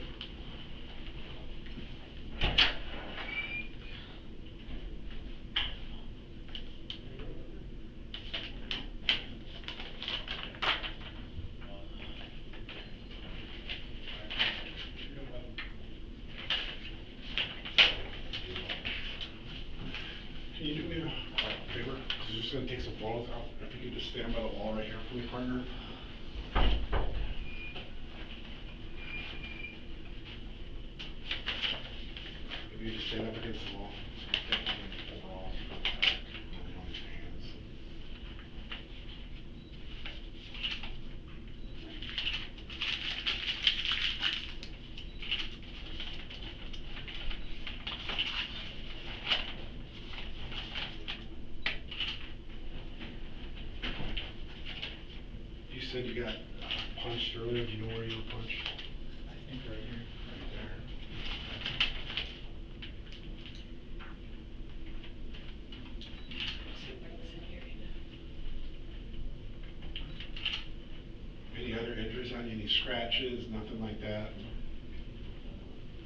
Can you do me a favor? Because I'm just going to take some photos out. If you could just stand by the wall right here for me, partner. If you could just stand up against the wall. Definitely overalls for the back. Only on his hands. You said you got punched earlier. Do you know where you were punched? I think right here. Right there. Let's see, bring this in here. Any other injuries on you? Any scratches? Nothing like that?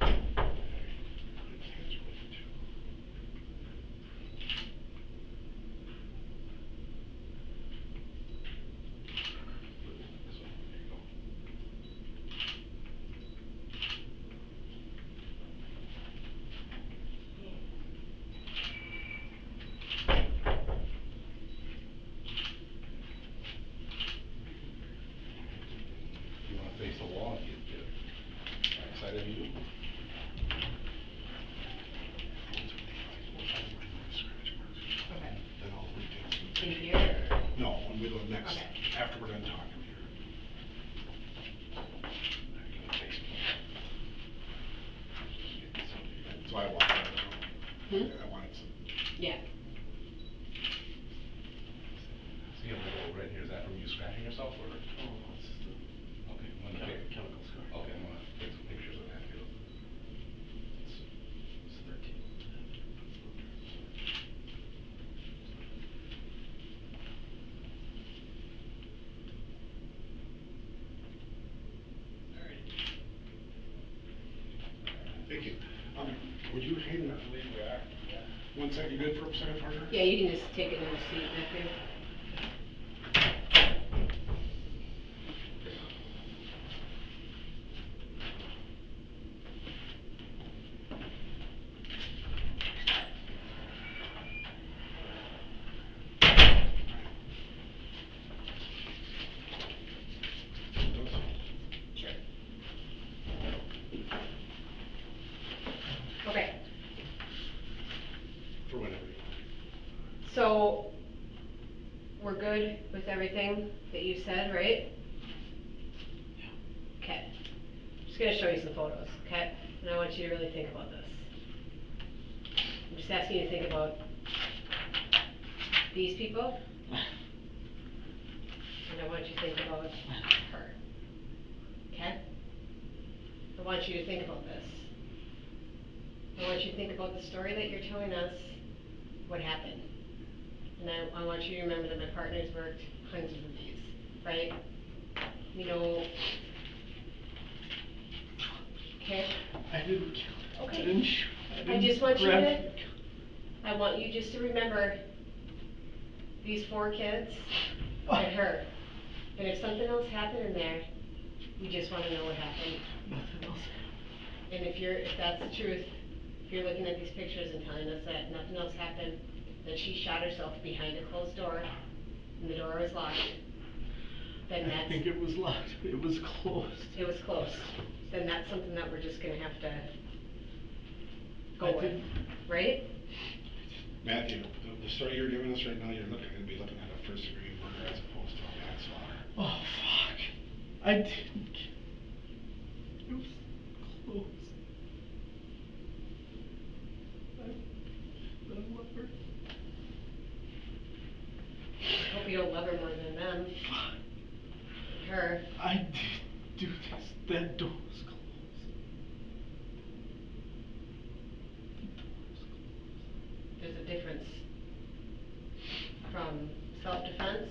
No. His hands are bleeding too. This way. There you go. You want to face the wall and get backside of you. Okay. Then I'll retake some In pictures. here or? No, when we go next, Okay. after we're done talking here. You can face me. That's why I walked out of the room. I wanted some. Yeah. See a little red here, is that from you scratching yourself or? Oh, no, it's just a Okay, I'm gonna take, chemical scar. okay, I'm gonna take some pictures of that too. It's 13. Thank you. Would you hang I believe we are, yeah. 1 second? You good for a second, partner? Yeah, you can just take another seat, Matthew. Sure. Okay. For whenever you want. So, we're good with everything that you said, right? Yeah. Okay. Just gonna show you some photos, okay? And I want you to really think about this. I'm just asking you to think about these people, and I want you to think about her. Okay? I want you to think about this. I want you to think about the story that you're telling us, what happened. And I want you to remember that my partner's worked hundreds of these, right? We know. Okay? I didn't kill her. Okay. I didn't shoot. I just want you grab to, her. I want you just to remember these 4 kids and her. And if something else happened in there, we just want to know what happened. Nothing else. And if that's the truth, if you're looking at these pictures and telling us that nothing else happened, that she shot herself behind a closed door and the door was locked, then that's. I think it was locked. It was closed. It was closed. Then that's something that we're just gonna have to go with, right? Matthew, the story you're giving us right now, you're going to be looking at a first-degree murder as opposed to a manslaughter. Oh, fuck. I didn't kill her. It was close. I love her. I hope you don't love her more than that. him and her. I did do this. That door was closed. There's a difference from self-defense,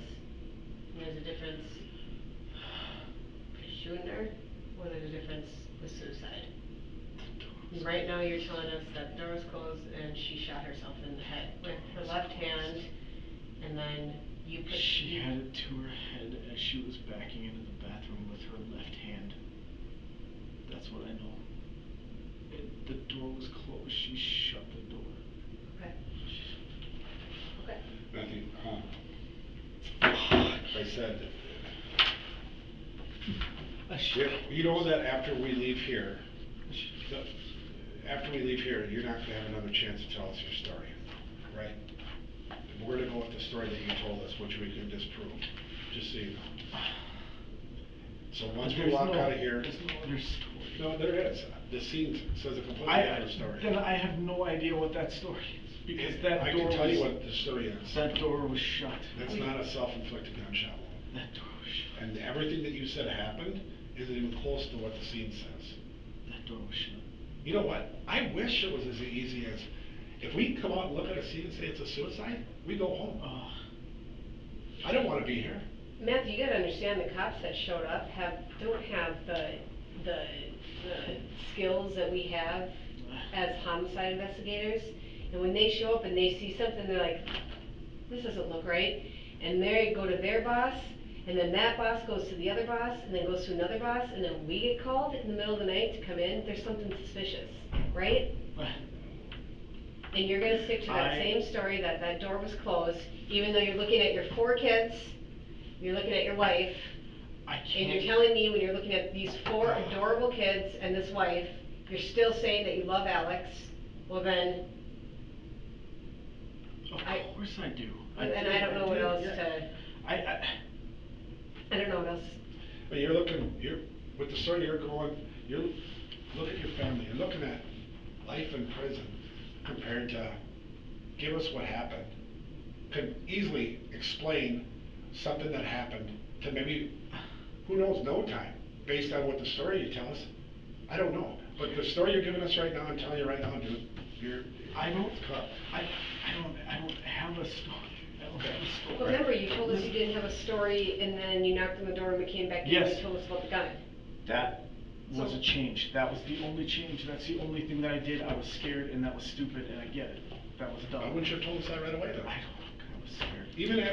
and there's a difference for shooting her, or there's a difference with suicide. And right now you're telling us that the door was closed and she shot herself in the head with her left hand, and then you put... She had it to her head as she was backing into the bathroom with her left hand. That's what I know. The door was closed. She shut the door. Okay. Okay. Matthew, like I said, you know that after we leave here, you're not gonna have another chance to tell us your story, right? We're gonna go with the story that you told us, which we can disprove, just so you know. So once we walk out of here. There's no other story. No, there is. The scene says a completely different story. Then I have no idea what that story is, because I can tell you what the story is. That door was shut. That's not a self-inflicted gunshot wound. That door was shut. And everything that you said happened isn't even close to what the scene says. That door was shut. You know what? I wish it was as easy as, if we come out and look at a scene and say it's a suicide, we go home. I don't wanna be here. Matthew, you gotta understand, the cops that showed up don't have the skills that we have as homicide investigators. And when they show up and they see something, they're like, this doesn't look right. And they go to their boss, and then that boss goes to the other boss, and then goes to another boss, and then we get called in the middle of the night to come in. There's something suspicious, right? And you're gonna stick to that same story, that that door was closed, even though you're looking at your 4 kids, you're looking at your wife, and you're telling me when you're looking at these 4 adorable kids and this wife, you're still saying that you love Alex. Well then, Of course I do. And I don't know what else to... I don't know what else. But with the story you're going, look at your family, you're looking at life in prison compared to give us what happened. Could easily explain something that happened to maybe, who knows, no time, based on what the story you tell us. I don't know, but the story you're giving us right now, I'm telling you right now, dude, I don't have a story. I don't have a story. Well, remember, you told us you didn't have a story, and then you knocked on the door and we came back in and you told us about the gun. That was a change. That was the only change. That's the only thing that I did. I was scared, and that was stupid, and I get it. That was dumb. Why wouldn't you have told us that right away, though? I was scared.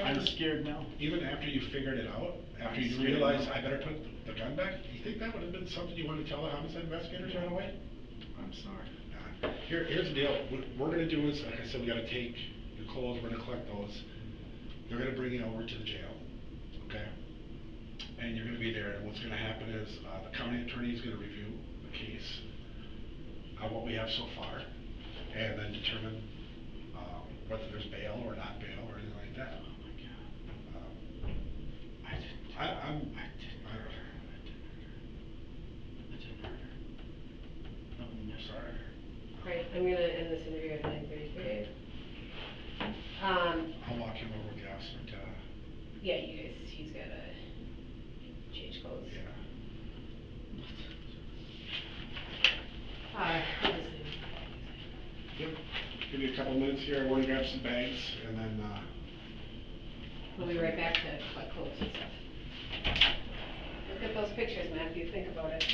I'm scared now. Even after you figured it out, after you realized I better put the gun back, do you think that would have been something you wanted to tell the homicide investigators right away? I'm sorry. Here's the deal. What we're gonna do is, like I said, we gotta take your clothes, we're gonna collect those. They're gonna bring you over to the jail, okay? And you're gonna be there, and what's gonna happen is, the county attorney is gonna review the case, what we have so far, and then determine, whether there's bail or not bail or anything like that. Oh my God. I didn't hurt her. I'm sorry. Right, I'm gonna end this interview at 9:33. I'll walk him over with the officer to... Yeah, you guys, he's gotta change clothes. Yeah. Yep. Give me a couple minutes here, I wanna grab some bags, and then, We'll be right back to collect clothes and stuff. Look at those pictures, Matthew, think about it.